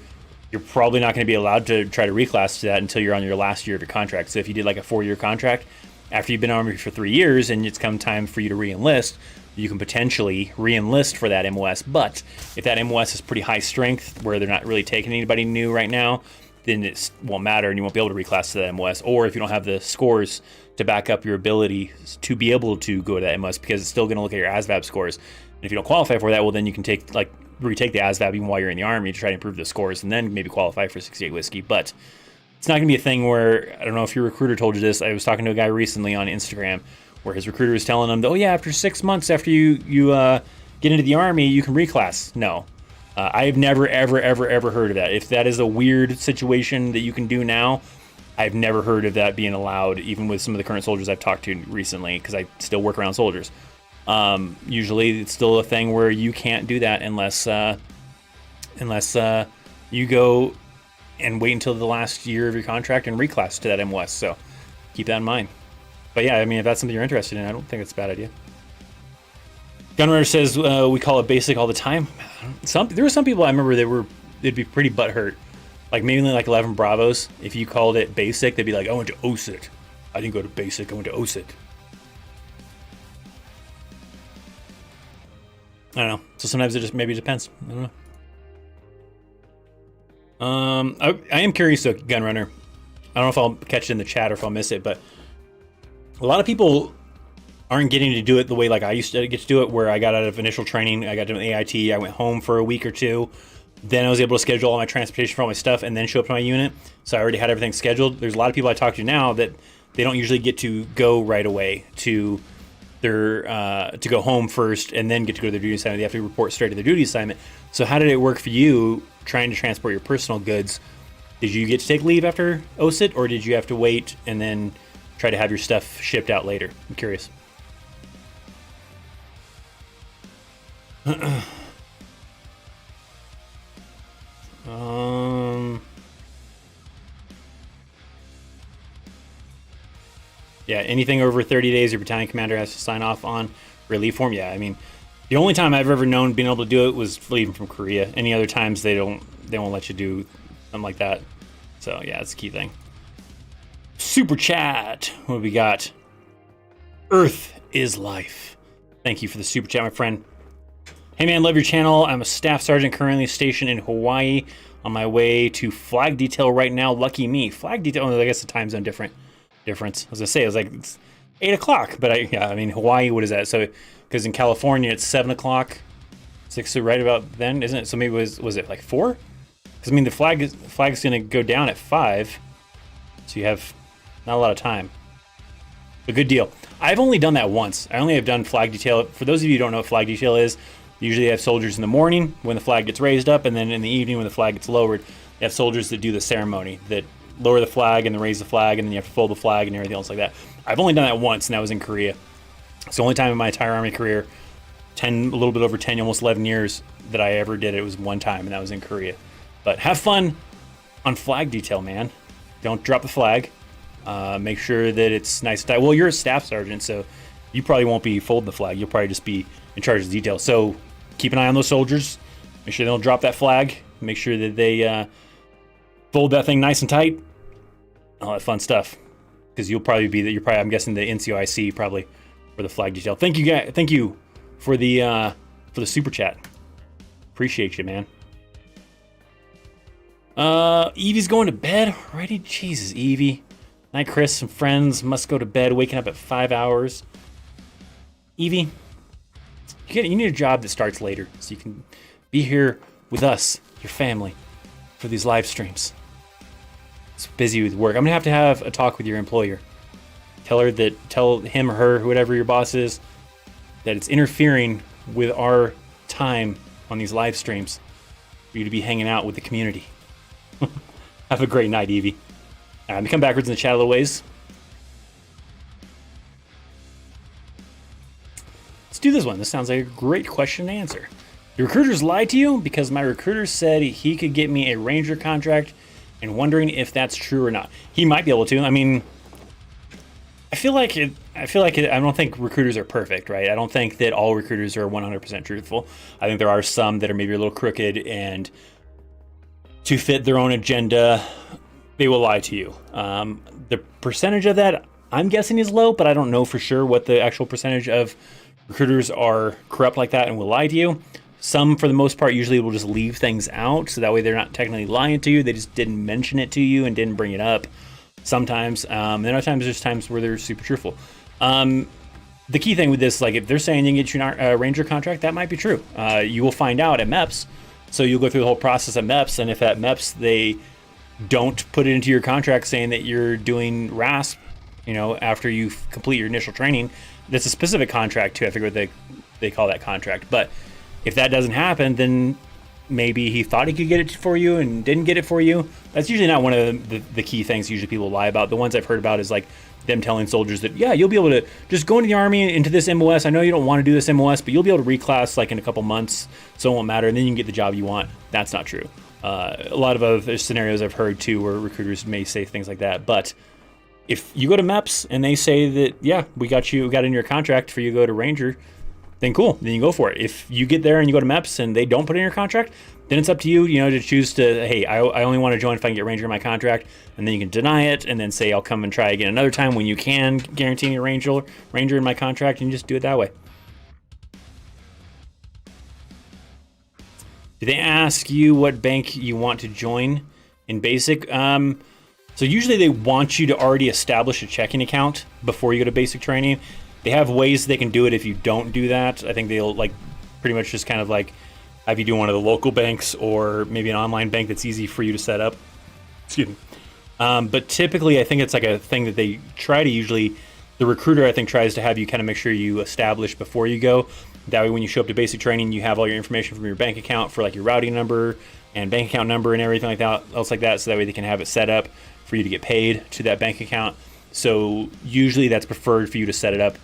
you're probably not going to be allowed to try to reclass to that until you're on your last year of your contract. So if you did like a 4-year contract, after you've been in the Army for 3 years and it's come time for you to re-enlist, you can potentially re-enlist for that MOS. But if that MOS is pretty high strength, where they're not really taking anybody new right now, then it won't matter and you won't be able to reclass to that MOS. Or if you don't have the scores to back up your ability to be able to go to that MOS, because it's still going to look at your ASVAB scores. And if you don't qualify for that, well, then you can retake the ASVAB even while you're in the Army to try to improve the scores and then maybe qualify for 68 Whiskey. But it's not going to be a thing where, I don't know if your recruiter told you this, I was talking to a guy recently on Instagram where his recruiter was telling him, oh yeah, after 6 months after you get into the Army, you can reclass. No. I've never, ever heard of that. If that is a weird situation that you can do now, I've never heard of that being allowed, even with some of the current soldiers I've talked to recently, because I still work around soldiers. Usually it's still a thing where you can't do that unless you go and wait until the last year of your contract and reclass to that MOS. So keep that in mind. But yeah, I mean, if that's something you're interested in, I don't think it's a bad idea. Gunrunner says we call it basic all the time. There were some people I remember they'd be pretty butthurt Like maybe like 11 Bravos. If you called it basic, they'd be like, I went to OSIT. I didn't go to basic, I went to OSIT. I don't know. So sometimes it just maybe depends. I don't know. I am curious though, Gunrunner. I don't know if I'll catch it in the chat or if I'll miss it, but a lot of people aren't getting to do it the way like I used to get to do it, where I got out of initial training, I got to AIT, I went home for a week or two, then I was able to schedule all my transportation for all my stuff and then show up to my unit. So I already had everything scheduled. There's a lot of people I talk to now that they don't usually get to go right away to their to go home first and then get to go to their duty assignment. They have to report straight to their duty assignment. So how did it work for you trying to transport your personal goods? Did you get to take leave after OSIT, or did you have to wait and then try to have your stuff shipped out later? I'm curious. Yeah, anything over 30 days, your battalion commander has to sign off on relief form. Yeah, I mean, the only time I've ever known being able to do it was leaving from Korea. Any other times they won't let you do something like that. So yeah, it's a key thing. Super chat. What do we got? Earth is life. Thank you for the super chat, my friend. Hey man, love your channel. I'm a staff sergeant currently stationed in Hawaii on my way to flag detail right now. Lucky me. Flag detail, I guess the time zone difference. I was gonna say, it was like it's 8 o'clock, but I mean, Hawaii, what is that? So, because in California it's 7 o'clock, 6, so right about then, isn't it? So maybe was it like 4? Because I mean, the flag's gonna go down at 5, so you have not a lot of time. A good deal. I've only done that once. I only have done flag detail. For those of you who don't know what flag detail is, usually they have soldiers in the morning when the flag gets raised up, and then in the evening when the flag gets lowered, they have soldiers that do the ceremony, that lower the flag and then raise the flag, and then you have to fold the flag and everything else like that. I've only done that once, and that was in Korea. It's the only time in my entire Army career, a little bit over 10, almost 11 years, that I ever did it. It was one time, and that was in Korea. But have fun on flag detail, man. Don't drop the flag. Make sure that it's nice and tight. Well, you're a staff sergeant, so you probably won't be folding the flag. You'll probably just be in charge of the detail. So keep an eye on those soldiers. Make sure they don't drop that flag. Make sure that they fold that thing nice and tight. All that fun stuff. Because you'll probably be I'm guessing the NCOIC probably for the flag detail. Thank you guys. Thank you for the super chat. Appreciate you, man. Evie's going to bed already. Jesus, Evie. Night, Chris. Some friends must go to bed. Waking up at 5 hours. Evie, you need a job that starts later, so you can be here with us, your family, for these live streams. It's busy with work. I'm gonna have to have a talk with your employer. Tell him or her, whatever your boss is, that it's interfering with our time on these live streams for you to be hanging out with the community. Have a great night, Evie. I'm gonna come backwards in the chat a little ways. Let's do this one. This sounds like a great question to answer. The recruiters lied to you because my recruiter said he could get me a Ranger contract, and wondering if that's true or not. He might be able to. I mean, I don't think recruiters are perfect, right? I don't think that all recruiters are 100% truthful. I think there are some that are maybe a little crooked, and to fit their own agenda, they will lie to you. The percentage of that, I'm guessing, is low, but I don't know for sure what the actual percentage of recruiters are corrupt like that and will lie to you. Some, for the most part, usually will just leave things out, so that way they're not technically lying to you. They just didn't mention it to you and didn't bring it up. Sometimes, then other times there's times where they're super truthful. The key thing with this, like if they're saying you can get you a Ranger contract, that might be true. You will find out at MEPS. So you'll go through the whole process at MEPS, and if at MEPS they don't put it into your contract saying that you're doing RASP, after you complete your initial training, that's a specific contract too. I forget what they call that contract. But if that doesn't happen, then maybe he thought he could get it for you and didn't get it for you. That's usually not one of the key things usually people lie about. The ones I've heard about is like them telling soldiers that, yeah, you'll be able to just go into the Army, into this MOS. I know you don't want to do this MOS, but you'll be able to reclass like in a couple months, so it won't matter, and then you can get the job you want. That's not true. A lot of other scenarios I've heard too where recruiters may say things like that. But if you go to MEPS and they say that, yeah, we got in your contract for you to go to Ranger, then cool. Then you go for it. If you get there and you go to MEPS and they don't put it in your contract, then it's up to you, to choose to, hey, I only want to join if I can get Ranger in my contract, and then you can deny it, and then say I'll come and try again another time when you can guarantee me a Ranger in my contract, and you just do it that way. Do they ask you what bank you want to join in Basic? So usually they want you to already establish a checking account before you go to Basic training. They have ways they can do it if you don't do that. I think they'll pretty much just kind of have you do one of the local banks or maybe an online bank that's easy for you to set up. Excuse me. But typically I think it's a thing that they try to usually, the recruiter I think tries to have you kind of make sure you establish before you go. That way when you show up to Basic training, you have all your information from your bank account for your routing number and bank account number and everything else like that. So that way they can have it set up for you to get paid to that bank account. So usually that's preferred for you to set it up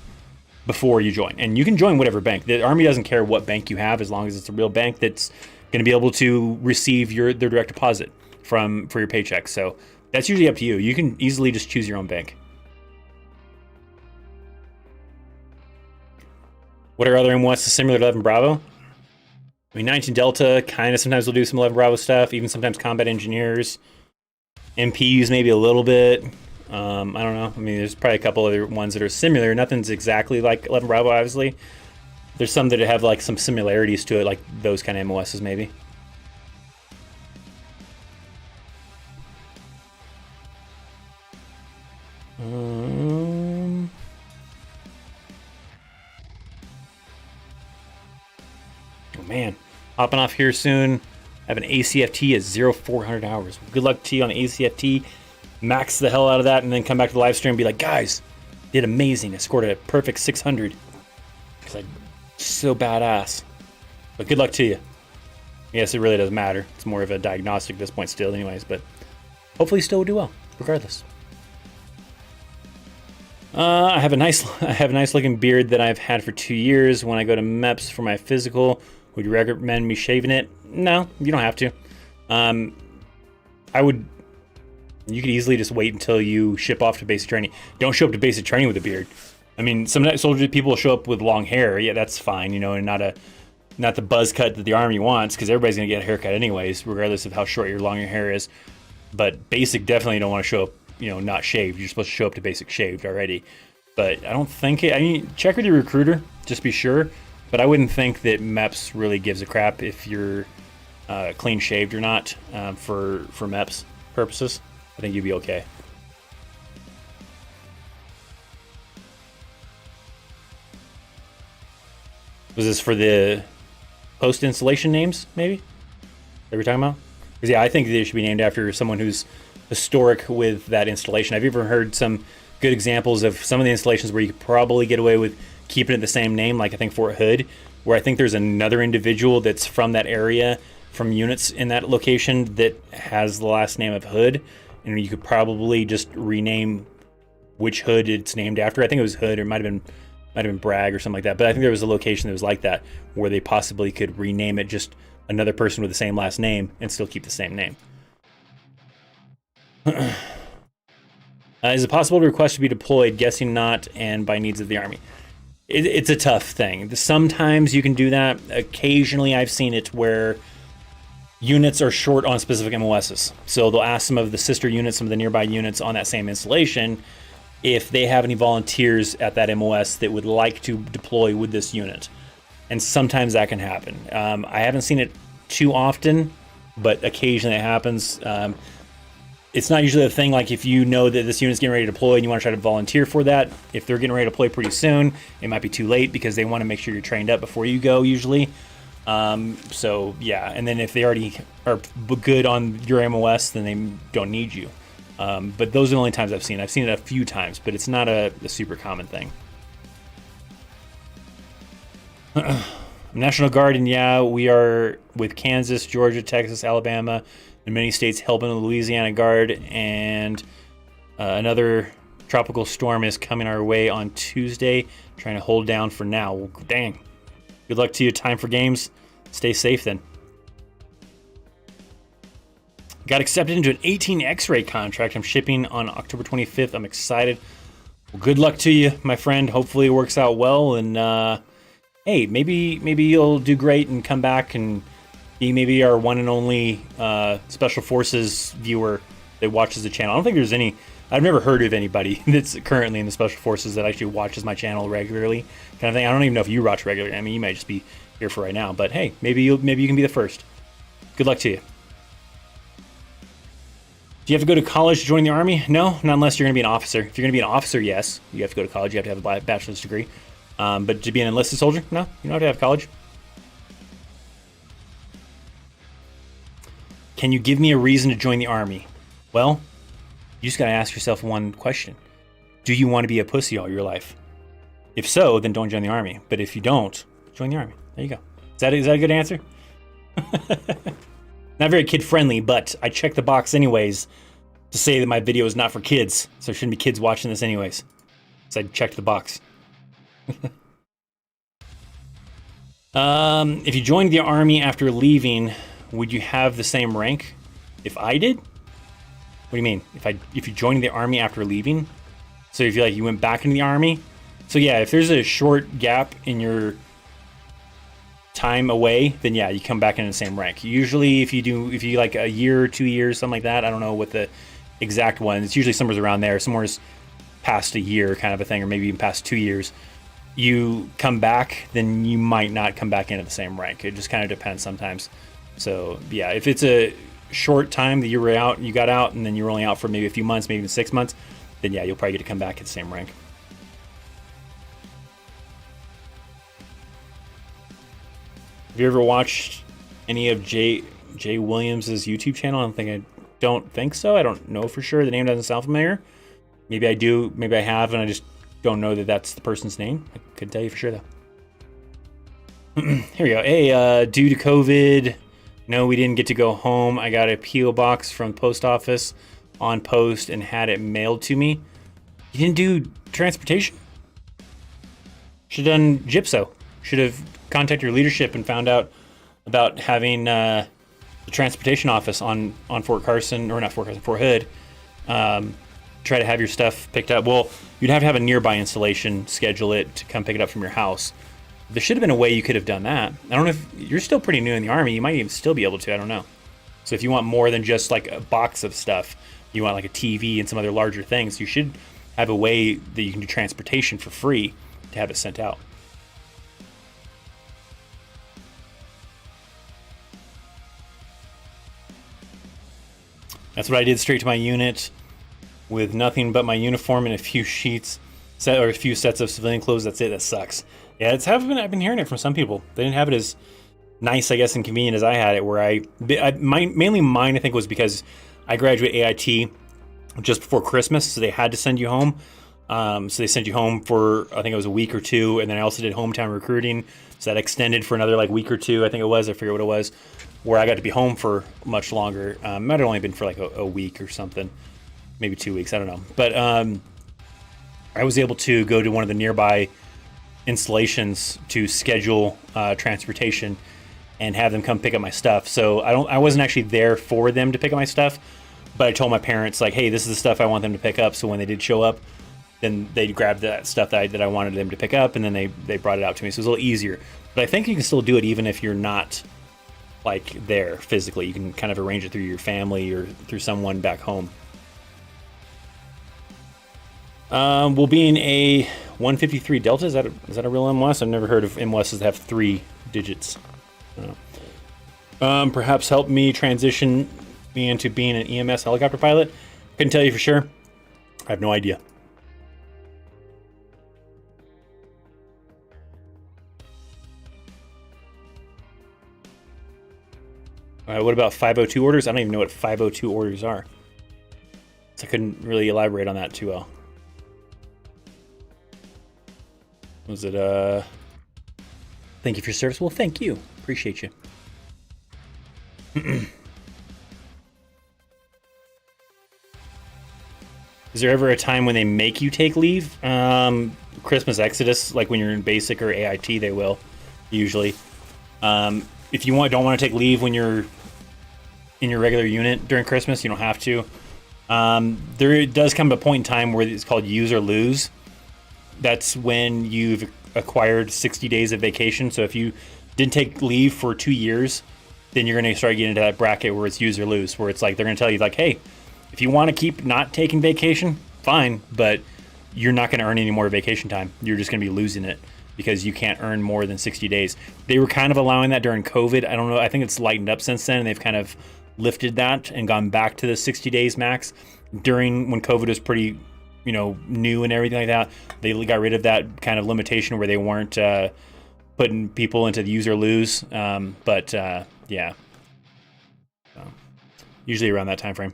before you join. And you can join whatever bank. The Army doesn't care what bank you have as long as it's a real bank that's going to be able to receive their direct deposit for your paycheck. So that's usually up to you. You can easily just choose your own bank. What are other MOS similar to 11 Bravo? 19 Delta kind of sometimes will do some 11 Bravo stuff, even sometimes combat engineers. MPs maybe a little bit. I don't know. There's probably a couple other ones that are similar. Nothing's exactly like 11 Bravo, obviously. There's some that have some similarities to it, like those kind of MOSs maybe. Oh man, hopping off here soon. I have an ACFT at 0400 hours. Good luck to you on the ACFT. Max the hell out of that and then come back to the live stream and be like, guys, did amazing. I scored a perfect 600. It's so badass. But good luck to you. Yes, it really doesn't matter. It's more of a diagnostic at this point still anyways, but hopefully you still will do well, regardless. I have a nice looking beard that I've had for 2 years. When I go to MEPS for my physical, would you recommend me shaving it? No, you don't have to. You could easily just wait until you ship off to basic training. Don't show up to basic training with a beard. Sometimes soldier people show up with long hair. Yeah, that's fine, and not the buzz cut that the Army wants, because everybody's gonna get a haircut anyways, regardless of how short or long your hair is. But basic definitely don't want to show up, not shaved. You're supposed to show up to basic shaved already. But I don't think check with your recruiter, just be sure. But I wouldn't think that MEPS really gives a crap if you're clean shaved or not for MEPS purposes. I think you'd be okay. Was this for the post-installation names, maybe? That we're talking about? Because I think they should be named after someone who's historic with that installation. Have you ever heard some good examples of some of the installations where you could probably get away with keeping it the same name, like I think Fort Hood, where I think there's another individual that's from that area, from units in that location, that has the last name of Hood, and you could probably just rename which Hood it's named after. I think it was Hood, or it might have been Bragg or something like that. But I think there was a location that was like that, where they possibly could rename it just another person with the same last name and still keep the same name. Is it possible to request to be deployed? Guessing not, and by needs of the Army. It's a tough thing. Sometimes you can do that. Occasionally I've seen it where units are short on specific MOSs. So they'll ask some of the sister units, some of the nearby units on that same installation, if they have any volunteers at that MOS that would like to deploy with this unit. And sometimes that can happen. I haven't seen it too often, but occasionally it happens. It's not usually a thing like if you know that this unit's getting ready to deploy and you want to try to volunteer for that. If they're getting ready to deploy pretty soon, it might be too late because they want to make sure you're trained up before you go usually. So yeah, and then if they already are good on your MOS, then they don't need you. But those are the only times I've seen it. I've seen it a few times, but it's not a super common thing. National Guard, and yeah, we are with Kansas, Georgia, Texas, Alabama, and many states helping the Louisiana Guard, and another tropical storm is coming our way on Tuesday, trying to hold down for now. Well, dang. Good luck to you. Time for games. Stay safe then. Got accepted into an 18 X-ray contract. I'm shipping on October 25th. I'm excited. Well, good luck to you, my friend. Hopefully it works out well, and hey, maybe you'll do great and come back and be maybe our one and only Special Forces viewer that watches the channel. I don't think there's any. I've never heard of anybody that's currently in the Special Forces that actually watches my channel regularly, kind of thing. I don't even know if you watch regularly. I mean, you might just be here for right now, but hey, maybe you can be the first. Good luck to you. Do you have to go to college to join the Army? No, not unless you're going to be an officer. If you're going to be an officer, yes, you have to go to college. You have to have a bachelor's degree. But to be an enlisted soldier, no, you don't have to have college. Can you give me a reason to join the Army? Well, you just got to ask yourself one question. Do you want to be a pussy all your life? If so, then don't join the Army. But if you don't, join the Army. There you go. Is that a good answer? Not very kid-friendly, but I checked the box anyways to say that my video is not for kids, so there shouldn't be kids watching this anyways. So I checked the box. If you joined the Army after leaving, would you have the same rank? If I did? What do you mean? If you joined the Army after leaving? So if you went back into the Army? So yeah, if there's a short gap in your time away, then yeah, you come back in the same rank. Usually if you like a year or 2 years, something like that, I don't know what the exact one, it's usually somewhere around there, somewhere's past a year kind of a thing, or maybe even past 2 years, you come back, then you might not come back into the same rank. It just kind of depends sometimes. So yeah, if it's a short time that you were out, you got out, and then you were only out for maybe a few months, maybe even 6 months, then yeah, you'll probably get to come back at the same rank. Have you ever watched any of Jay Williams's YouTube channel? I don't think so. I don't know for sure. The name doesn't sound familiar. Maybe I do. Maybe I have, and I just don't know that that's the person's name. I couldn't tell you for sure though. Here we go. Hey, due to COVID, no, we didn't get to go home. I got a P.O. box from the post office on post and had it mailed to me. You didn't do transportation? Should have done Gypso. Should have contacted your leadership and found out about having the transportation office on Fort Carson, or not Fort Carson, Fort Hood. Try to have your stuff picked up. Well, you'd have to have a nearby installation, schedule it to come pick it up from your house. There should have been a way you could have done that. I don't know if you're still pretty new in the Army. You might even still be able to. I don't know. So if you want more than just like a box of stuff, you want like a TV and some other larger things, you should have a way that you can do transportation for free to have it sent out. That's what I did straight to my unit with nothing but my uniform and a few sheets, or a few sets of civilian clothes. That's it. That sucks. Yeah, I've been hearing it from some people. They didn't have it as nice, I guess, and convenient as I had it. Where mainly mine, I think, was because I graduated AIT just before Christmas, so they had to send you home. So they sent you home for, I think it was a week or two, and then I also did hometown recruiting, so that extended for another like week or two. I think it was. I forget what it was. Where I got to be home for much longer. Might have only been for like a week or something, maybe 2 weeks. I don't know. But I was able to go to one of the nearby installations to schedule transportation and have them come pick up my stuff. So I wasn't actually there for them to pick up my stuff, but I told my parents like, hey, this is the stuff I want them to pick up. So when they did show up, then they grabbed that stuff that I wanted them to pick up, and then they brought it out to me. So it was a little easier. But I think you can still do it even if you're not like there physically. You can kind of arrange it through your family or through someone back home. We'll be in a 153 Delta. Is that a real MOS? I've never heard of MOSs that have 3 digits. I don't know. Perhaps help me transition me into being an EMS helicopter pilot. Couldn't tell you for sure. I have no idea. What about 502 orders? I don't even know what 502 orders are. So I couldn't really elaborate on that too well. Was it, thank you for your service? Well, thank you. Appreciate you. Is there ever a time when they make you take leave? Christmas Exodus, like when you're in basic or AIT, they will, usually. If you don't want to take leave when you're in your regular unit during Christmas, you don't have to. There does come a point in time where it's called use or lose, that's when you've acquired 60 days of vacation. So if you didn't take leave for 2 years, then you're going to start getting into that bracket where it's use or lose, where it's like they're going to tell you like, hey, if you want to keep not taking vacation, fine, but you're not going to earn any more vacation time. You're just going to be losing it because you can't earn more than 60 days. They were kind of allowing that during COVID. I don't know. I think it's lightened up since then, and they've kind of lifted that and gone back to the 60 days max. During when COVID was pretty, new and everything like that, they got rid of that kind of limitation where they weren't putting people into the use or lose. Yeah. So, usually around that time frame.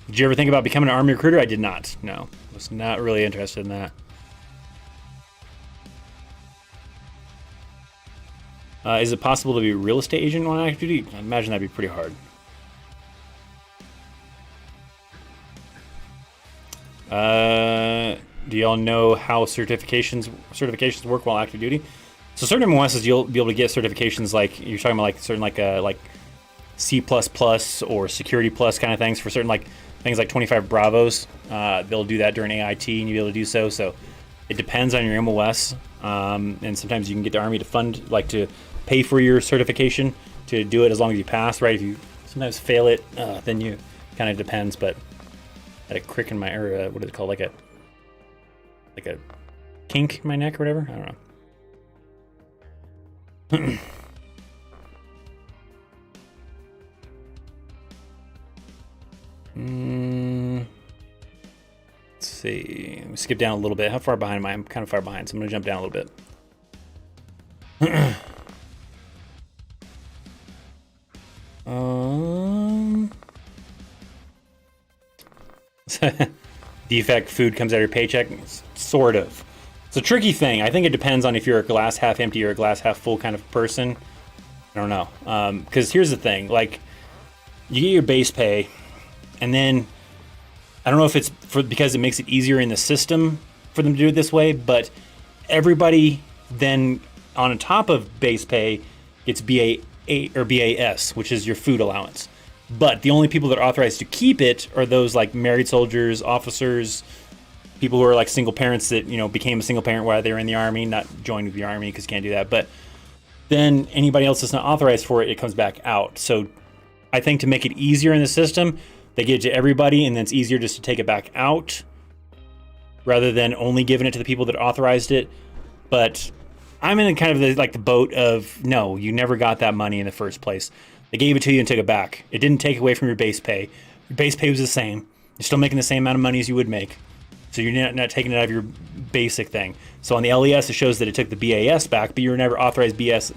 Did you ever think about becoming an Army recruiter? I did not. No, was not really interested in that. Is it possible to be a real estate agent on active duty? I imagine that'd be pretty hard. Do y'all know how certifications work while active duty? So certain MOSs you'll be able to get certifications like you're talking about, like certain like C++ or Security Plus kind of things for certain like things like 25 Bravos. They'll do that during AIT and you'll be able to do so. So it depends on your MOS, and sometimes you can get the Army to fund, like to pay for your certification to do it as long as you pass. Right? If you sometimes fail it, then you kind of depends. But I had a crick in my area. What is it called? Like a kink in my neck or whatever. I don't know. Let's see. Let me skip down a little bit. How far behind am I? I'm kind of far behind, so I'm going to jump down a little bit. Defect food comes out of your paycheck? Sort of. It's a tricky thing. I think it depends on if you're a glass half empty or a glass half full kind of person. I don't know. Because here's the thing. Like, you get your base pay, and then I don't know if it's because it makes it easier in the system for them to do it this way, but everybody then on top of base pay gets BA8 or BAS, which is your food allowance. But the only people that are authorized to keep it are those like married soldiers, officers, people who are like single parents that, became a single parent while they were in the Army, not joined the Army because you can't do that. But then anybody else that's not authorized for it, it comes back out. So I think to make it easier in the system, they give it to everybody, and then it's easier just to take it back out rather than only giving it to the people that authorized it. But I'm in kind of the boat of, no, you never got that money in the first place. They gave it to you and took it back. It didn't take away from your base pay. Your base pay was the same. You're still making the same amount of money as you would make. So you're not taking it out of your basic thing. So on the LES, it shows that it took the BAS back, but you were never authorized BAS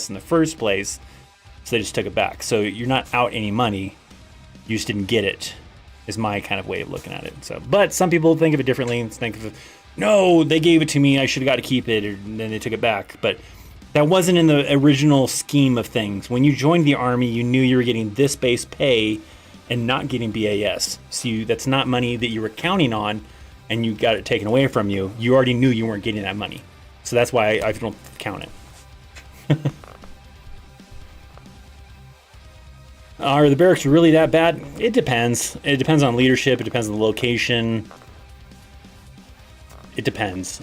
in the first place. So they just took it back. So you're not out any money. You just didn't get it, is my kind of way of looking at it. So, but some people think of it differently and think of it, no, they gave it to me, I should have got to keep it, and then they took it back. But that wasn't in the original scheme of things. When you joined the Army, you knew you were getting this base pay and not getting BAS. So that's not money that you were counting on, and you got it taken away from you. You already knew you weren't getting that money. So that's why I don't count it. Are the barracks really that bad? It depends. It depends on leadership. It depends on the location. It depends.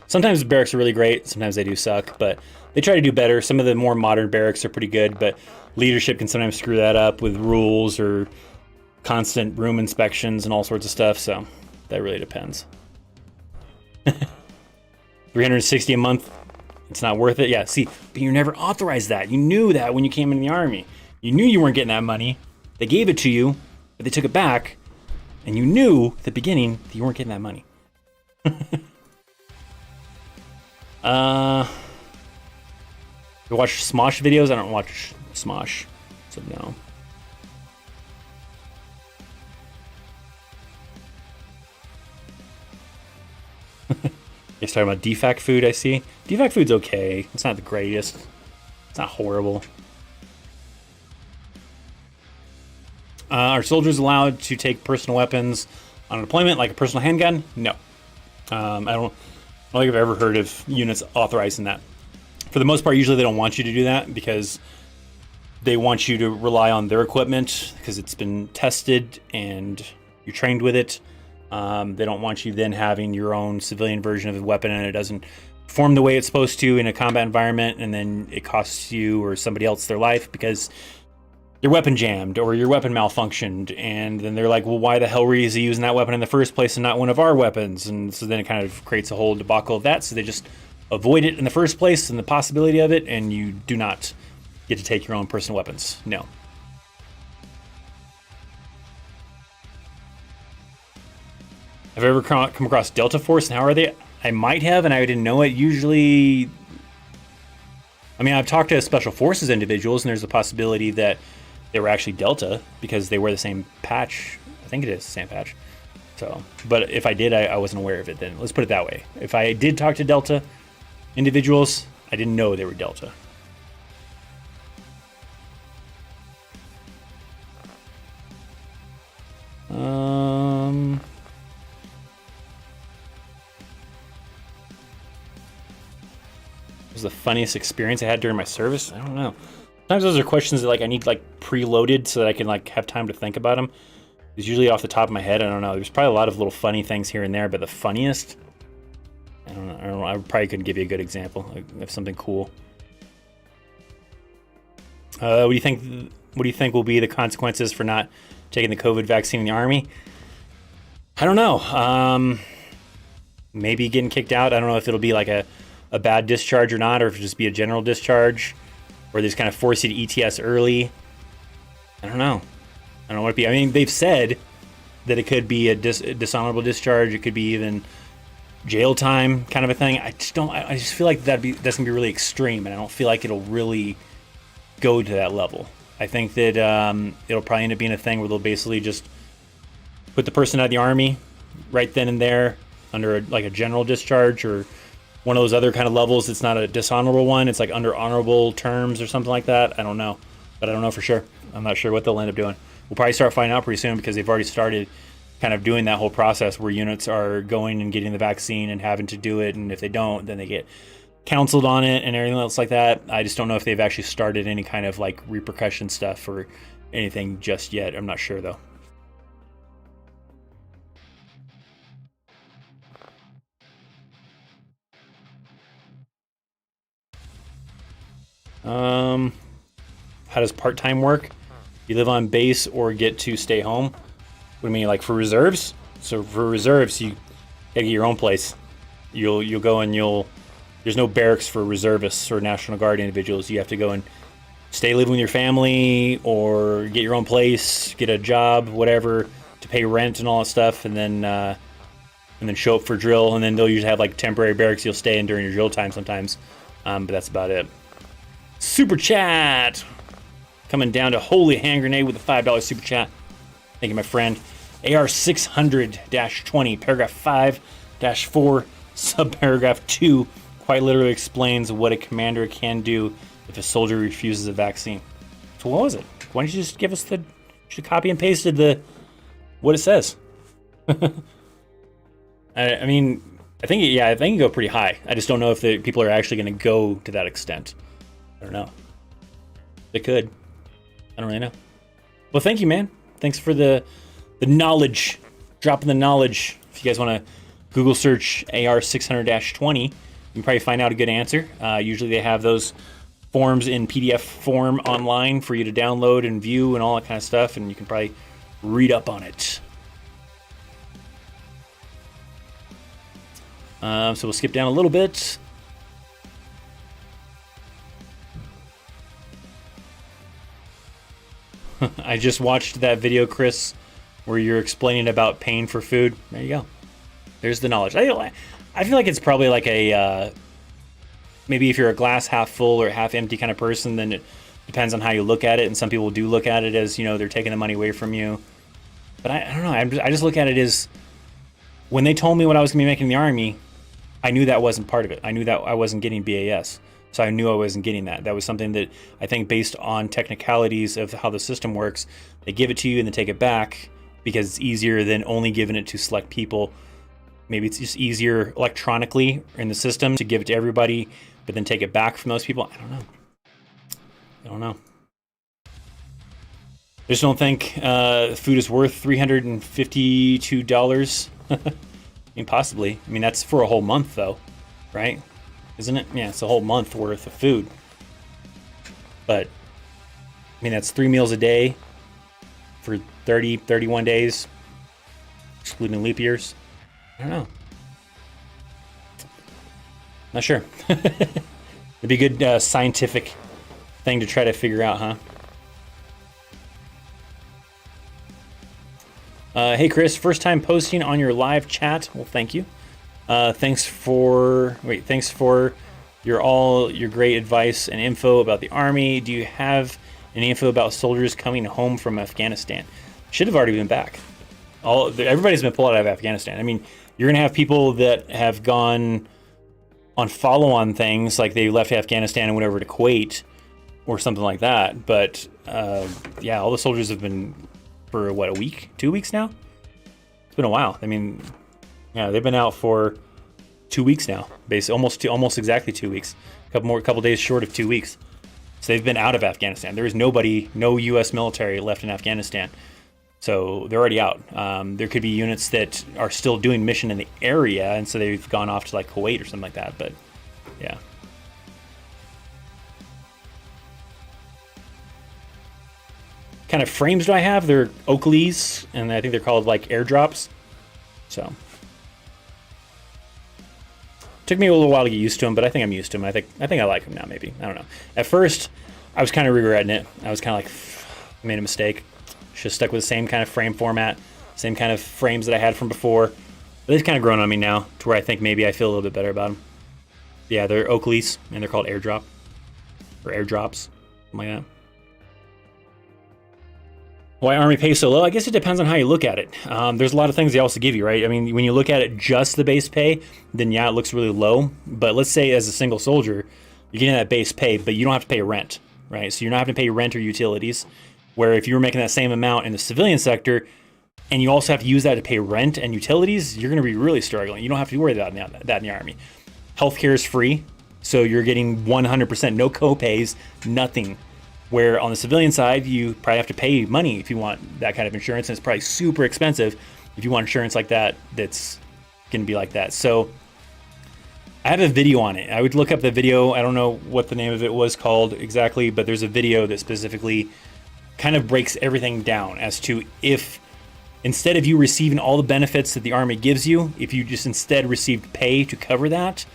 Sometimes the barracks are really great. Sometimes they do suck, but they try to do better. Some of the more modern barracks are pretty good, but leadership can sometimes screw that up with rules or constant room inspections and all sorts of stuff. So that really depends. 360 a month. It's not worth it. Yeah, see, but you never authorized that. You knew that when you came in the Army. You knew you weren't getting that money. They gave it to you, but they took it back. And you knew at the beginning that you weren't getting that money. You watch Smosh videos? I don't watch Smosh, so no. You're talking about defact food, I see. Defact food's okay. It's not the greatest. It's not horrible. Are soldiers allowed to take personal weapons on a deployment, like a personal handgun? No. I don't think I've ever heard of units authorizing that. For the most part, usually they don't want you to do that because they want you to rely on their equipment because it's been tested and you're trained with it. They don't want you then having your own civilian version of the weapon and it doesn't perform the way it's supposed to in a combat environment, and then it costs you or somebody else their life because your weapon jammed or your weapon malfunctioned, and then they're like, well, why the hell were you using that weapon in the first place and not one of our weapons? And so then it kind of creates a whole debacle of that, so they just avoid it in the first place and the possibility of it, and you do not get to take your own personal weapons. No. Have I ever come across Delta Force, and how are they? I might have, and I didn't know it. Usually, I mean, I've talked to Special Forces individuals, and there's a possibility that they were actually Delta because they wear the same patch. I think it is the same patch. So, but if I did, I wasn't aware of it then. Let's put it that way. If I did talk to Delta individuals, I didn't know they were Delta. Was the funniest experience I had during my service? I don't know. Sometimes those are questions that like I need like preloaded so that I can like have time to think about them. It's usually off the top of my head. I don't know. There's probably a lot of little funny things here and there, but the funniest, I don't know. I probably couldn't give you a good example of something cool. What do you think? What do you think will be the consequences for not taking the COVID vaccine in the Army? I don't know. Maybe getting kicked out. I don't know if it'll be like a bad discharge or not, or if it'll just be a general discharge, or they just kind of force you to ETS early. I don't know. I don't know what it be. I mean, they've said that it could be a dishonorable discharge. It could be even jail time kind of a thing. I just feel like that's gonna be really extreme, and I don't feel like it'll really go to that level. I think that it'll probably end up being a thing where they'll basically just put the person out of the Army right then and there under like a general discharge, or one of those other kind of levels. It's not a dishonorable one. It's like under honorable terms or something like that. I don't know, but I don't know for sure. I'm not sure what they'll end up doing. We'll probably start finding out pretty soon because they've already started kind of doing that whole process where units are going and getting the vaccine and having to do it. And if they don't, then they get counseled on it and everything else like that. I just don't know if they've actually started any kind of like repercussion stuff or anything just yet. I'm not sure though. How does part-time work? You live on base or get to stay home? What do you mean, like for reserves? So for reserves, you gotta get your own place. You'll go and there's no barracks for reservists or National Guard individuals. You have to go and stay living with your family or get your own place, get a job, whatever, to pay rent and all that stuff, and then show up for drill. And then they'll usually have like temporary barracks you'll stay in during your drill time sometimes, but that's about it. Super chat coming down to Holy Hand Grenade with a $5 super chat. Thank you, my friend. AR 600-20 paragraph 5-4 subparagraph 2 quite literally explains what a commander can do if a soldier refuses a vaccine. So what was it? Why don't you just give us the? You should copy and pasted what it says. I mean, I think it can go pretty high. I just don't know if the people are actually going to go to that extent. I don't know. They could. I don't really know. Well, thank you, man. Thanks for the knowledge. Dropping the knowledge. If you guys want to Google search AR 600-20, you can probably find out a good answer. Usually they have those forms in PDF form online for you to download and view and all that kind of stuff, and you can probably read up on it. So we'll skip down a little bit. I just watched that video, Chris, where you're explaining about paying for food. There you go. There's the knowledge. I feel like it's probably like a maybe if you're a glass half full or half empty kind of person, then it depends on how you look at it. And some people do look at it as, they're taking the money away from you. But I don't know. I just look at it as when they told me what I was going to be making in the Army, I knew that wasn't part of it. I knew that I wasn't getting BAS. So I knew I wasn't getting that. That was something that I think based on technicalities of how the system works, they give it to you and then take it back because it's easier than only giving it to select people. Maybe it's just easier electronically in the system to give it to everybody, but then take it back from those people. I don't know. I just don't think food is worth $352 I mean, possibly. I mean, that's for a whole month, though, right? Isn't it? Yeah, it's a whole month worth of food. But, I mean, that's 3 meals a day for 30, 31 days, excluding leap years. I don't know. Not sure. It'd be a good scientific thing to try to figure out, huh? Hey Chris, first time posting on your live chat. Well, thank you. Thanks for your great advice and info about the Army. Do you have any info about soldiers coming home from Afghanistan? Should have already been back. Everybody's been pulled out of Afghanistan. I mean, you're gonna have people that have gone on follow-on things, like they left Afghanistan and went over to Kuwait or something like that. But yeah, all the soldiers have been for what, a week, 2 weeks now? It's been a while. I mean, yeah, they've been out for 2 weeks now, basically almost exactly 2 weeks. A couple days short of 2 weeks. So they've been out of Afghanistan. There is no U.S. military left in Afghanistan. So they're already out. There could be units that are still doing mission in the area, and so they've gone off to like Kuwait or something like that. But yeah. Kind of frames do I have? They're Oakleys, and I think they're called like airdrops. So took me a little while to get used to them, but I think I'm used to them. I think I like them now. Maybe, I don't know. At first, I was kind of regretting it. I was kind of like, I made a mistake. Should have stuck with the same kind of frame format, same kind of frames that I had from before. But they've kind of grown on me now to where I think maybe I feel a little bit better about them. Yeah, they're Oakleys, and they're called airdrop or airdrops, something like that. Why Army pay so low? I guess it depends on how you look at it. There's a lot of things they also give you, right? I mean, when you look at it just the base pay, then yeah, it looks really low. But let's say as a single soldier, you're getting that base pay, but you don't have to pay rent, right? So you're not having to pay rent or utilities. Where if you were making that same amount in the civilian sector, and you also have to use that to pay rent and utilities, you're going to be really struggling. You don't have to worry about that in the Army. Healthcare is free, so you're getting 100%, no co-pays, nothing. Where on the civilian side, you probably have to pay money if you want that kind of insurance, and it's probably super expensive if you want insurance like that that's going to be like that. So I have a video on it. I would look up the video. I don't know what the name of it was called exactly, but there's a video that specifically kind of breaks everything down as to if instead of you receiving all the benefits that the Army gives you, if you just instead received pay to cover that,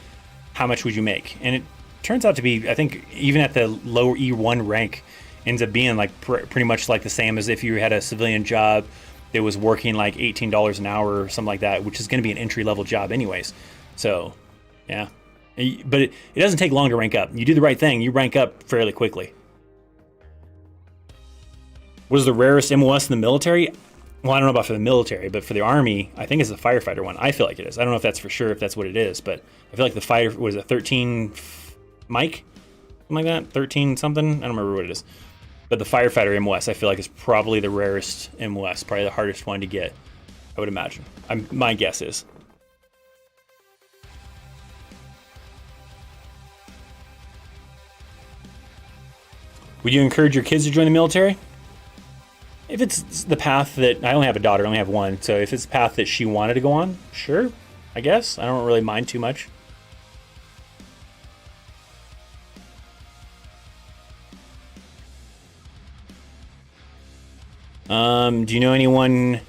how much would you make? And it turns out to be, I think, even at the lower E1 rank, ends up being like pretty much like the same as if you had a civilian job that was working like $18 an hour or something like that, which is going to be an entry-level job anyways. So, yeah. But it doesn't take long to rank up. You do the right thing, you rank up fairly quickly. What is the rarest MOS in the military? Well, I don't know about for the military, but for the Army, I think it's the firefighter one. I feel like it is. I don't know if that's for sure, if that's what it is, but I feel like the fire, was it 13 Mike? Something like that? 13 something? I don't remember what it is. But the firefighter MOS, I feel like is probably the rarest MOS, probably the hardest one to get, I would imagine. My guess is. Would you encourage your kids to join the military? If it's the path that, I only have a daughter, I only have one, so if it's the path that she wanted to go on, sure, I guess. I don't really mind too much. Do you know anyone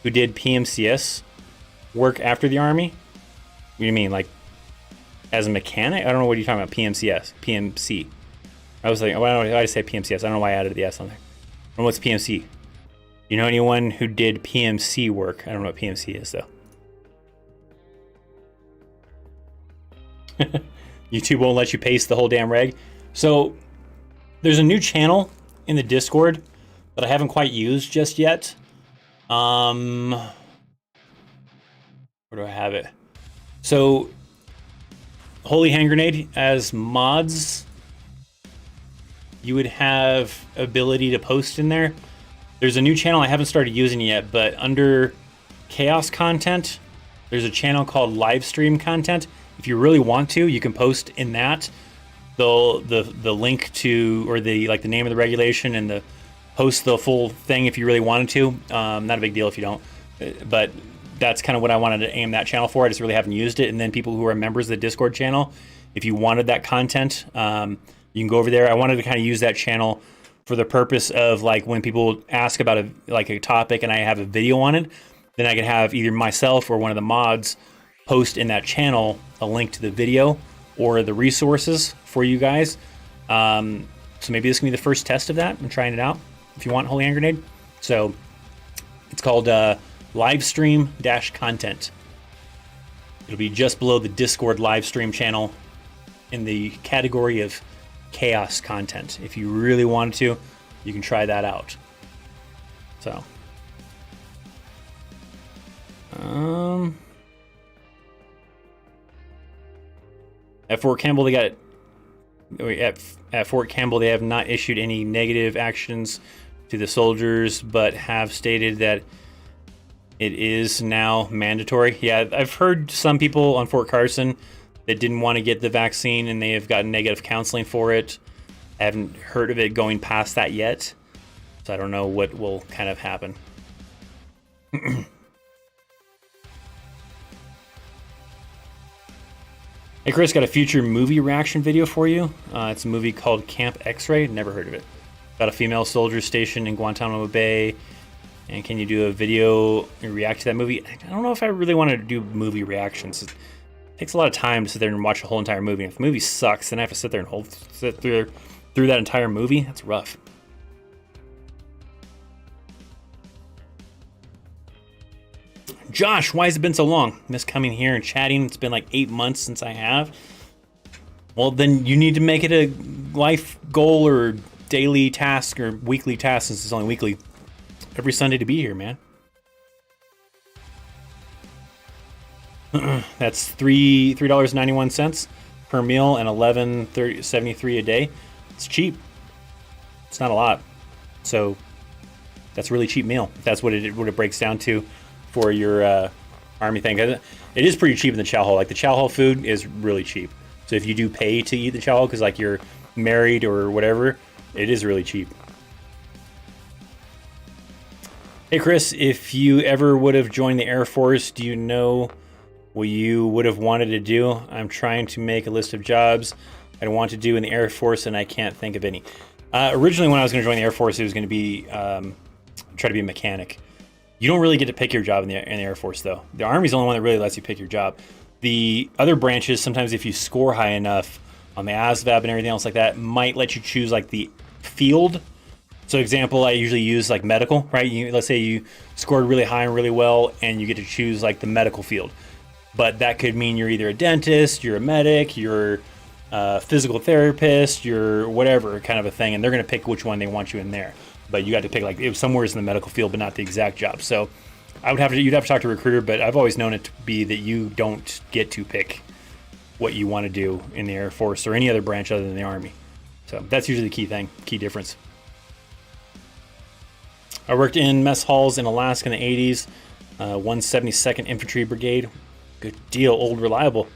who did PMCS work after the Army? What do you mean, like as a mechanic? I don't know what you're talking about. PMC. I was like, why did I say PMCS? I don't know why I added the S on there. I don't know what's PMC. You know anyone who did PMC work? I don't know what PMC is though. YouTube won't let you paste the whole damn reg. So there's a new channel in the Discord that I haven't quite used just yet. Where do I have it? So Holy Hand Grenade as mods, you would have ability to post in there. There's a new channel I haven't started using yet, but under chaos content, there's a channel called live stream content. If you really want to, you can post in that the link to, or the name of the regulation, and post the full thing if you really wanted to. Not a big deal if you don't, but that's kind of what I wanted to aim that channel for. I just really haven't used it. And then people who are members of the Discord channel, if you wanted that content, you can go over there. I wanted to kind of use that channel for the purpose of like when people ask about a topic and I have a video on it, then I can have either myself or one of the mods post in that channel a link to the video or the resources for you guys. So maybe this can be the first test of that and trying it out if you want, Holy Hand Grenade. So it's called live stream content. It'll be just below the Discord live stream channel in the category of chaos content. If you really wanted to, you can try that out. So at Fort Campbell at Fort Campbell they have not issued any negative actions to the soldiers, but have stated that it is now mandatory. Yeah, I've heard some people on Fort Carson that didn't want to get the vaccine and they have gotten negative counseling for it. I haven't heard of it going past that yet, so I don't know what will kind of happen. Hey Chris, got a future movie reaction video for you. It's a movie called Camp X-Ray. Never heard of it. About a female soldier stationed in Guantanamo Bay. And can you do a video and react to that movie? I don't know if I really want to do movie reactions. It takes a lot of time to sit there and watch a whole entire movie. If the movie sucks, then I have to sit there and sit through that entire movie. That's rough. Josh, why has it been so long? Miss coming here and chatting. It's been like 8 months since I have. Well, then you need to make it a life goal or daily task or weekly task, since it's only weekly, every Sunday to be here, man. That's $3.91 per meal and $11.73 a day. It's cheap. It's not a lot. So that's a really cheap meal. That's what it breaks down to for your army thing. It is pretty cheap in the chow hall. Like the chow hall food is really cheap. So if you do pay to eat the chow hall because like you're married or whatever, it is really cheap. Hey Chris, if you ever would have joined the Air Force, do you know what you would have wanted to do? I'm trying to make a list of jobs I'd want to do in the Air Force and I can't think of any. Originally when I was going to join the Air Force, it was going to be try to be a mechanic. You don't really get to pick your job in the Air Force, though. The Army's the only one that really lets you pick your job. The other branches, sometimes if you score high enough on the ASVAB and everything else like that, might let you choose like the field. So example, I usually use like medical, right? Let's say you scored really high and really well, and you get to choose like the medical field. But that could mean you're either a dentist, you're a medic, you're a physical therapist, you're whatever kind of a thing, and they're going to pick which one they want you in there. But you got to pick like if somewhere in the medical field, but not the exact job. So you'd have to talk to a recruiter, but I've always known it to be that you don't get to pick what you want to do in the Air Force or any other branch other than the Army. So that's usually the key difference. I worked in mess halls in Alaska in the 80s, 172nd Infantry Brigade. Good deal, old reliable.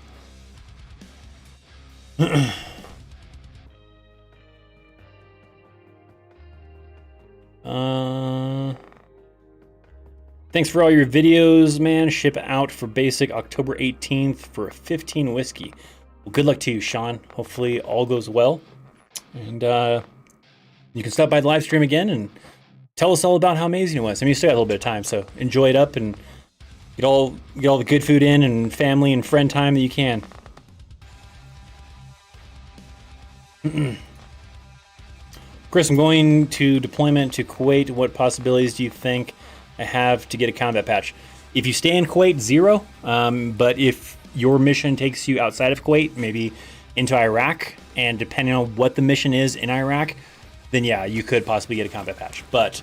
Thanks for all your videos, man. Ship out for basic October 18th for a 15 whiskey. Well, good luck to you, Sean. Hopefully all goes well. And you can stop by the live stream again and tell us all about how amazing it was. I mean, you still got a little bit of time, so enjoy it up and get all the good food in and family and friend time that you can. Chris, I'm going to deployment to Kuwait. What possibilities do you think I have to get a combat patch? If you stay in Kuwait, 0. But if your mission takes you outside of Kuwait, maybe into Iraq, and depending on what the mission is in Iraq, then yeah, you could possibly get a combat patch. But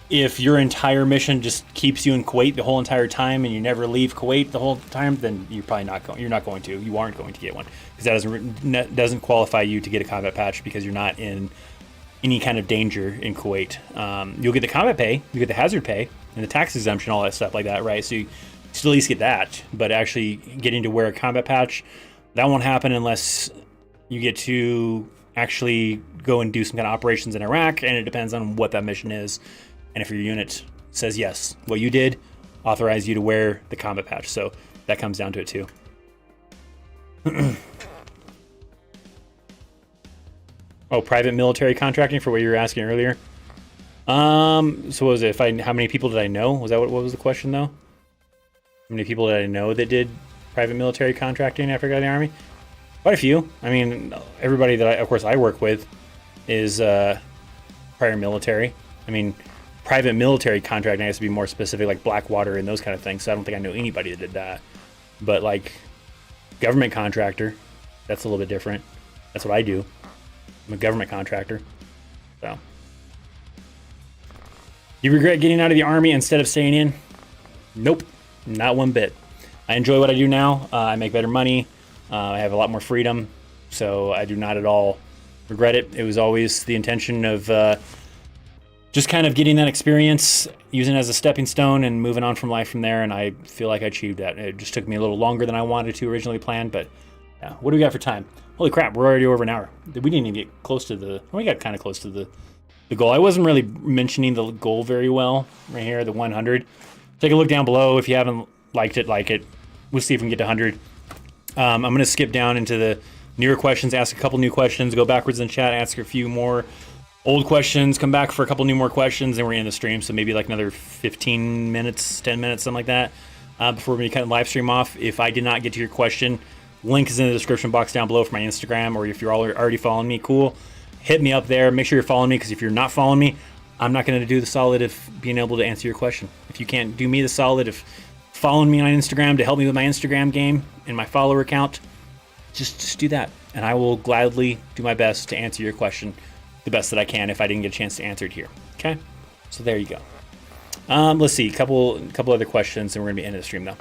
if your entire mission just keeps you in Kuwait the whole entire time and you never leave Kuwait the whole time, then you're probably not going. You aren't going to get one, because that doesn't qualify you to get a combat patch because you're not in any kind of danger in Kuwait. You'll get the combat pay, you get the hazard pay, and the tax exemption, all that stuff like that, right? So you still at least get that, but actually getting to wear a combat patch, that won't happen unless you get to actually go and do some kind of operations in Iraq, and it depends on what that mission is. And if your unit says yes, what you did, authorize you to wear the combat patch. So that comes down to it too. Oh, private military contracting for what you were asking earlier. So what was it? How many people did I know? Was that what was the question though? How many people did I know that did private military contracting after I got in the Army? Quite a few. I mean, everybody that of course I work with is prior military. I mean, private military contracting has to be more specific, like Blackwater and those kind of things. So I don't think I know anybody that did that. But like government contractor, that's a little bit different. That's what I do. I'm a government contractor. So, you regret getting out of the Army instead of staying in? Nope, not one bit. I enjoy what I do now. I make better money. I have a lot more freedom. So I do not at all regret it. It was always the intention of just kind of getting that experience, using it as a stepping stone and moving on from life from there. And I feel like I achieved that. It just took me a little longer than I wanted to originally plan, but yeah. What do we got for time? Holy crap, we're already over an hour. We didn't even get close to we got kind of close to the goal. I wasn't really mentioning the goal very well right here, the 100. Take a look down below. If you haven't liked it, like it. We'll see if we can get to 100. I'm going to skip down into the newer questions, ask a couple new questions, go backwards in chat, ask a few more old questions, come back for a couple new more questions, and we're in the stream. So maybe like another 15 minutes, 10 minutes, something like that, before we cut the live stream off. If I did not get to your question, link is in the description box down below for my Instagram, or if you're already following me, cool. Hit me up there. Make sure you're following me, because if you're not following me, I'm not going to do the solid of being able to answer your question. If you can't do me the solid of following me on Instagram to help me with my Instagram game and my follower count, just do that. And I will gladly do my best to answer your question the best that I can if I didn't get a chance to answer it here. Okay? So there you go. Let's see. Couple other questions, and we're going to be ending the stream, though.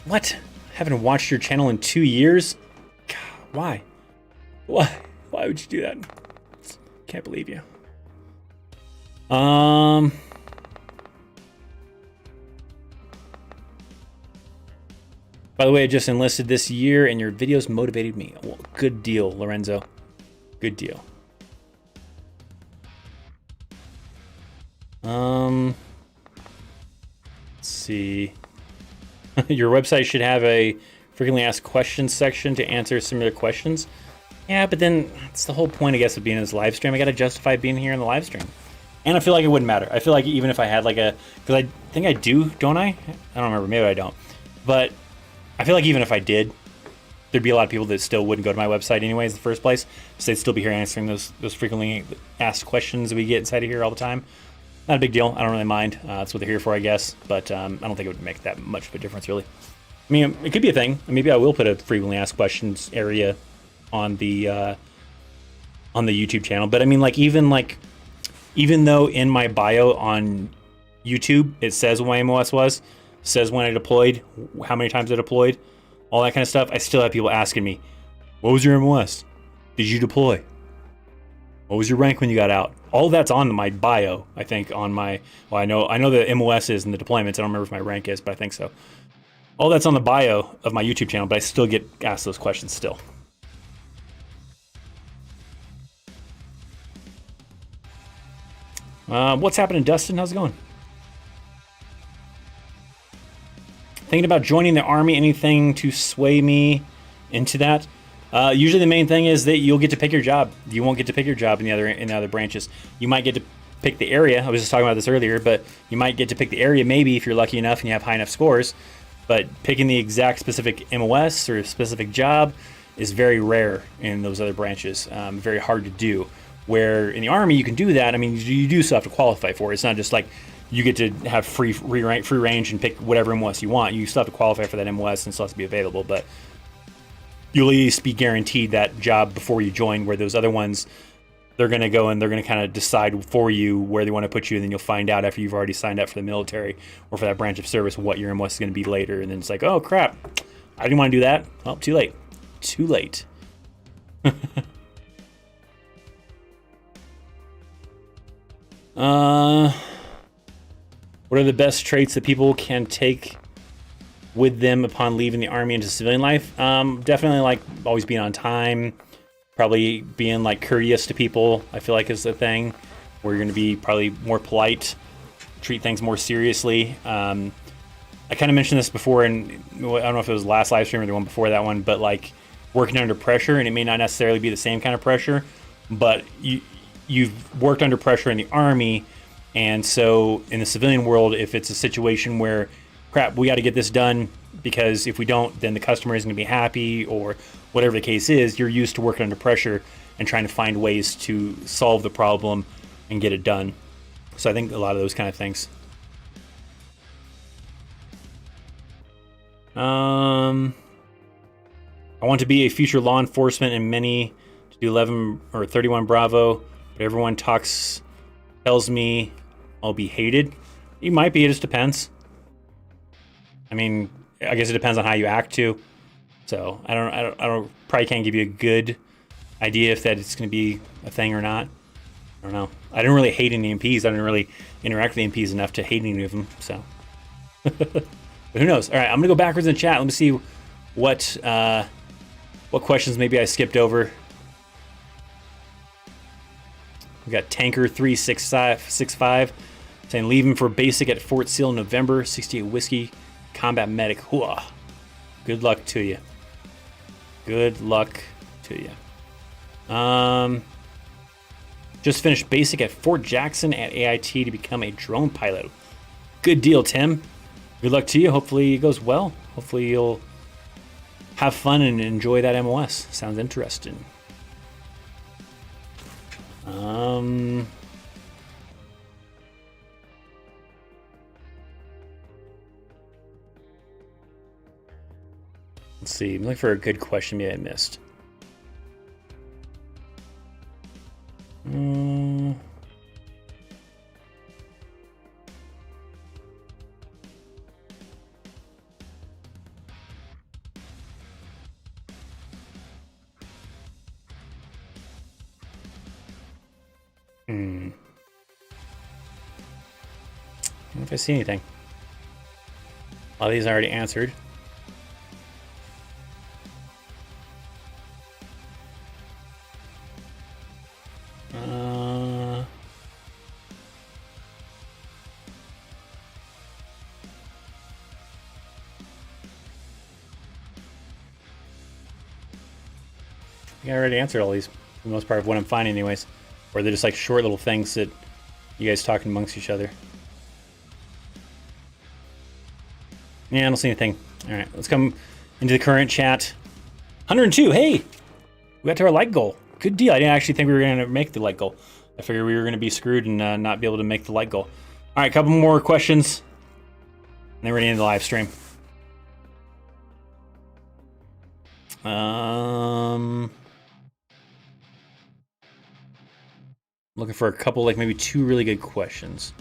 What? Haven't watched your channel in 2 years? God, why? Why would you do that? Can't believe you. By the way, I just enlisted this year, and your videos motivated me. Well, good deal, Lorenzo. Good deal. Let's see. Your website should have a frequently asked questions section to answer similar questions. Yeah, but then it's the whole point, I guess, of being in this live stream. I got to justify being here in the live stream. And I feel like it wouldn't matter. I feel like even if I had like because I think I do, don't I? I don't remember. Maybe I don't. But I feel like even if I did, there'd be a lot of people that still wouldn't go to my website anyways in the first place. So they'd still be here answering those frequently asked questions that we get inside of here all the time. Not a big deal. I don't really mind. That's what they're here for, I guess. But I don't think it would make that much of a difference, really. I mean, it could be a thing. Maybe I will put a frequently asked questions area on the YouTube channel. But I mean, even though in my bio on YouTube it says what my MOS was, says when I deployed, how many times I deployed, all that kind of stuff, I still have people asking me, what was your MOS? Did you deploy? What was your rank when you got out? All that's on my bio, I think, on my, well, I know the MOS is and the deployments. I don't remember if my rank is, but I think so. All that's on the bio of my YouTube channel, but I still get asked those questions still. What's happening, Dustin? How's it going? Thinking about joining the Army. Anything to sway me into that? Usually the main thing is that you'll get to pick your job. You won't get to pick your job in the other branches. You might get to pick the area. I was just talking about this earlier, but you might get to pick the area maybe if you're lucky enough and you have high enough scores. But picking the exact specific MOS or specific job is very rare in those other branches. Very hard to do. Where in the Army you can do that. I mean, you do still have to qualify for it. It's not just like you get to have free range and pick whatever MOS you want. You still have to qualify for that MOS and still has to be available. But you'll at least be guaranteed that job before you join, where those other ones, they're going to go and they're going to kind of decide for you where they want to put you, and then you'll find out after you've already signed up for the military or for that branch of service what your MOS is going to be later. And then it's like, oh crap, I didn't want to do that. Well, too late. Too late. What are the best traits that people can take with them upon leaving the Army into civilian life? Definitely like always being on time, probably being like courteous to people, I feel like is the thing, where you're going to be probably more polite, treat things more seriously. I kind of mentioned this before, and I don't know if it was the last live stream or the one before that one, but like working under pressure, and it may not necessarily be the same kind of pressure, but you've worked under pressure in the Army, and so in the civilian world, if it's a situation where, crap, we got to get this done because if we don't, then the customer isn't going to be happy, or whatever the case is, you're used to working under pressure and trying to find ways to solve the problem and get it done. So I think a lot of those kind of things. I want to be a future law enforcement and many to do 11 or 31 Bravo, but everyone tells me I'll be hated. You might be, it just depends. I mean, I guess it depends on how you act too. So I don't probably can't give you a good idea if that it's going to be a thing or not. I don't know. I didn't really hate any MPs. I didn't really interact with the MPs enough to hate any of them. So, but who knows? All right, I'm gonna go backwards in the chat. Let me see what questions maybe I skipped over. We got Tanker 365 saying leaving for basic at Fort Seal in November. 68 whiskey, combat medic. Hooah. Good luck to you. Good luck to you. Just finished basic at Fort Jackson at AIT to become a drone pilot. Good deal, Tim. Good luck to you. Hopefully it goes well. Hopefully you'll have fun and enjoy that MOS. Sounds interesting. Let's see. I'm looking for a good question maybe I missed. I don't know if I see anything. A lot of these I already answered. I already answered all these for the most part of what I'm finding anyways. Or they're just like short little things that you guys talking amongst each other. Yeah, I don't see anything. All right, let's come into the current chat. 102, hey! We got to our like goal. Good deal. I didn't actually think we were going to make the like goal. I figured we were going to be screwed and not be able to make the like goal. All right, a couple more questions. And then we're going to end the live stream. Looking for a couple, like maybe two really good questions.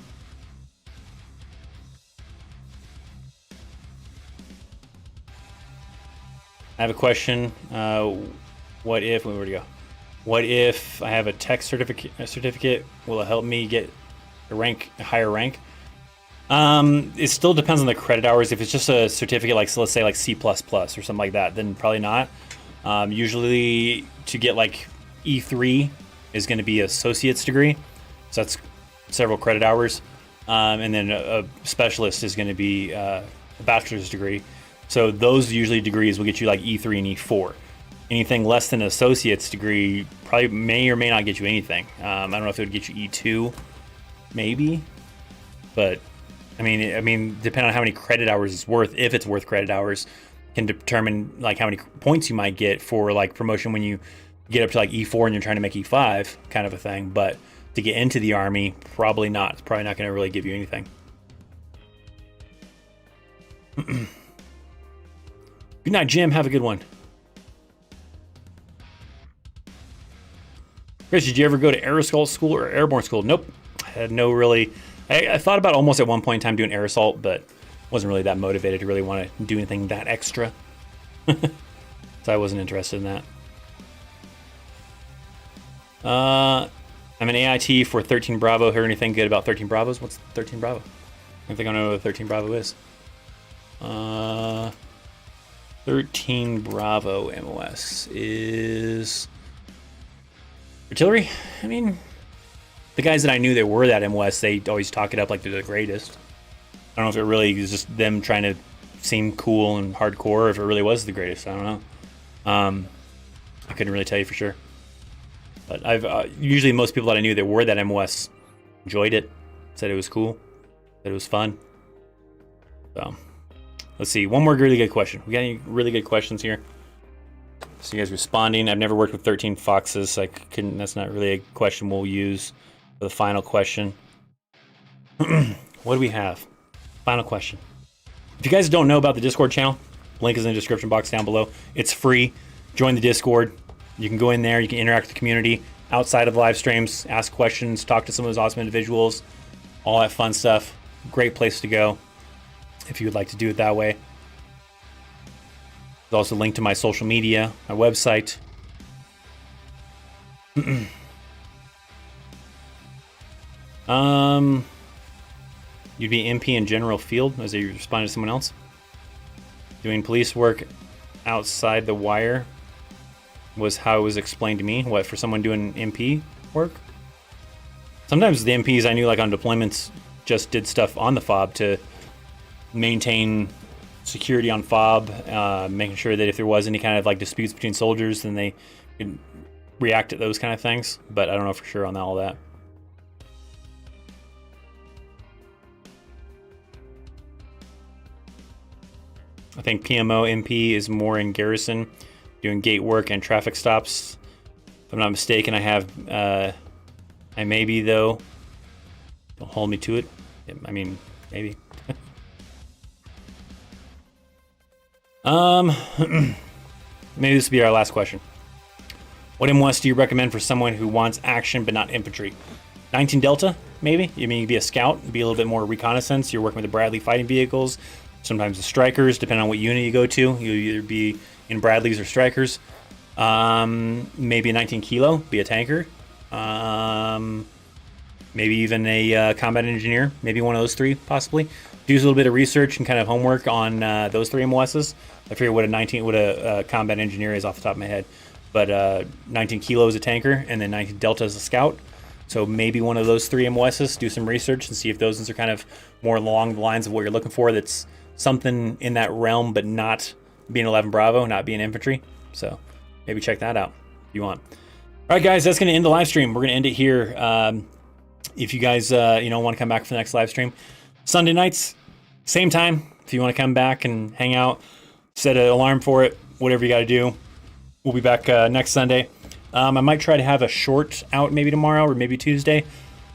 I have a question. What if, where to go? What if I have a tech certificate? Will it help me get a higher rank? It still depends on the credit hours. If it's just a certificate, like, so let's say like C++ or something like that, then probably not. Usually to get like E3 is going to be associate's degree. So that's several credit hours. And then a specialist is going to be a bachelor's degree. So those usually degrees will get you like E3 and E4. Anything less than an associate's degree probably may or may not get you anything. I don't know if it would get you E2, maybe. But I mean, depending on how many credit hours it's worth, if it's worth credit hours, can determine like how many points you might get for like promotion when you get up to like E4 and you're trying to make E5 kind of a thing. But to get into the Army, probably not. It's probably not going to really give you anything. Good night, Jim. Have a good one. Chris, did you ever go to Aeroskull school or Airborne school? Nope. I had no really... I thought about almost at one point in time doing air assault, but wasn't really that motivated to really want to do anything that extra. So I wasn't interested in that. I'm an AIT for 13 Bravo. Heard anything good about 13 Bravos? What's 13 Bravo? I don't think I know what 13 Bravo is. 13 Bravo MOS is artillery. I mean, the guys that I knew that were that MOS, they always talk it up like they're the greatest. I don't know if it really is just them trying to seem cool and hardcore, or if it really was the greatest. I don't know. I couldn't really tell you for sure. But I've usually most people that I knew that were that MOS enjoyed it, said it was cool, said it was fun. So let's see, one more really good question. We got any really good questions here? So you guys responding. I've never worked with 13 Foxes, so I couldn't. That's not really a question we'll use for the final question. What do we have? Final question. If you guys don't know about the Discord channel, link is in the description box down below. It's free. Join the Discord. You can go in there. You can interact with the community outside of live streams, ask questions, talk to some of those awesome individuals, all that fun stuff. Great place to go if you would like to do it that way. There's also a link to my social media, my website. You'd be MP in general field as you respond to someone else. Doing police work outside the wire was how it was explained to me. What, for someone doing MP work? Sometimes the MPs I knew, like on deployments, just did stuff on the FOB to maintain security on FOB, making sure that if there was any kind of like disputes between soldiers, then they could react to those kind of things. But I don't know for sure on all that. I think PMO MP is more in garrison, doing gate work and traffic stops. If I'm not mistaken, I have, I may be though. Don't hold me to it. I mean, maybe. Maybe this will be our last question. What MOS do you recommend for someone who wants action but not infantry? 19 Delta, maybe? I mean, you'd be a scout, be a little bit more reconnaissance. You're working with the Bradley fighting vehicles. Sometimes the Strikers, depending on what unit you go to. You'll either be in Bradleys or Strikers. Maybe a 19 Kilo, be a tanker. Maybe even a combat engineer. Maybe one of those three, possibly. Do a little bit of research and kind of homework on those three MOSs. I forget what a combat engineer is off the top of my head. But 19 Kilo is a tanker, and then 19 Delta is a scout. So maybe one of those three MOSs, do some research and see if those ones are kind of more along the lines of what you're looking for. That's something in that realm, but not being 11 Bravo, not being infantry. So maybe check that out if you want. All right, guys, that's going to end the live stream. We're going to end it here. If you guys, want to come back for the next live stream, Sunday nights, same time. If you want to come back and hang out, set an alarm for it, whatever you got to do. We'll be back next Sunday. I might try to have a short out maybe tomorrow or maybe Tuesday.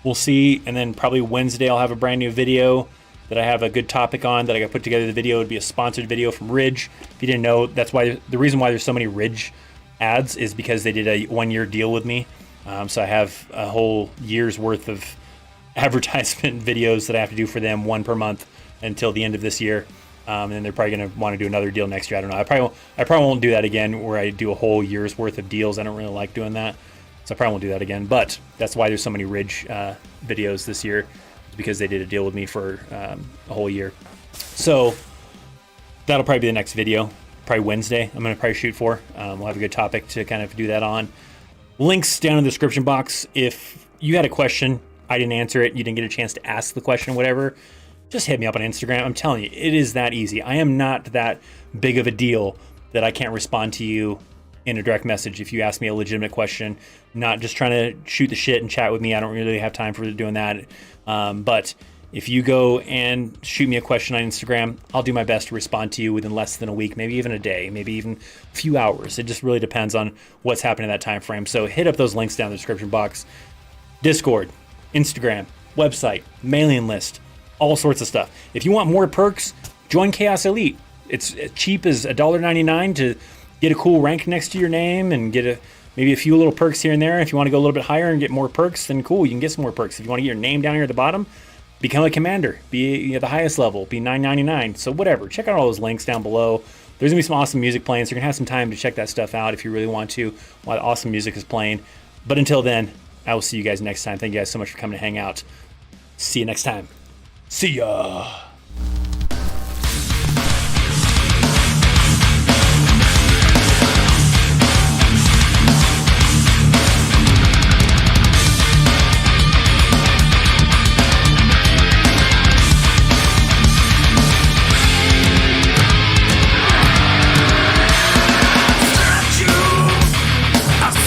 We'll see. And then probably Wednesday I'll have a brand new video that I have a good topic on that I got put together. The video would be a sponsored video from Ridge. If you didn't know, that's why the reason why there's so many Ridge ads is because they did a 1-year deal with me. So I have a whole year's worth of advertisement videos that I have to do for them, one per month until the end of this year. And then they're probably going to want to do another deal next year. I don't know. I probably won't do that again where I do a whole year's worth of deals. I don't really like doing that. So I probably won't do that again. But that's why there's so many Ridge videos this year, because they did a deal with me for a whole year. So that'll probably be the next video, probably Wednesday. I'm going to probably shoot for. We'll have a good topic to kind of do that on. Links down in the description box. If you had a question, I didn't answer it, you didn't get a chance to ask the question, whatever, just hit me up on Instagram. I'm telling you, it is that easy. I am not that big of a deal that I can't respond to you in a direct message if you ask me a legitimate question. Not just trying to shoot the shit and chat with me. I don't really have time for doing that. But if you go and shoot me a question on Instagram, I'll do my best to respond to you within less than a week, maybe even a day, maybe even a few hours. It just really depends on what's happening in that time frame. So hit up those links down in the description box. Discord, Instagram, website, mailing list, all sorts of stuff. If you want more perks, join Chaos Elite. It's cheap as $1.99 to get a cool rank next to your name and get maybe a few little perks here and there. If you want to go a little bit higher and get more perks, then cool, you can get some more perks. If you want to get your name down here at the bottom, become a commander, be at the highest level, be $9.99. So whatever, check out all those links down below. There's gonna be some awesome music playing, so you're gonna have some time to check that stuff out if you really want to, while the awesome music is playing. But until then, I will see you guys next time. Thank you guys so much for coming to hang out. See you next time. See ya.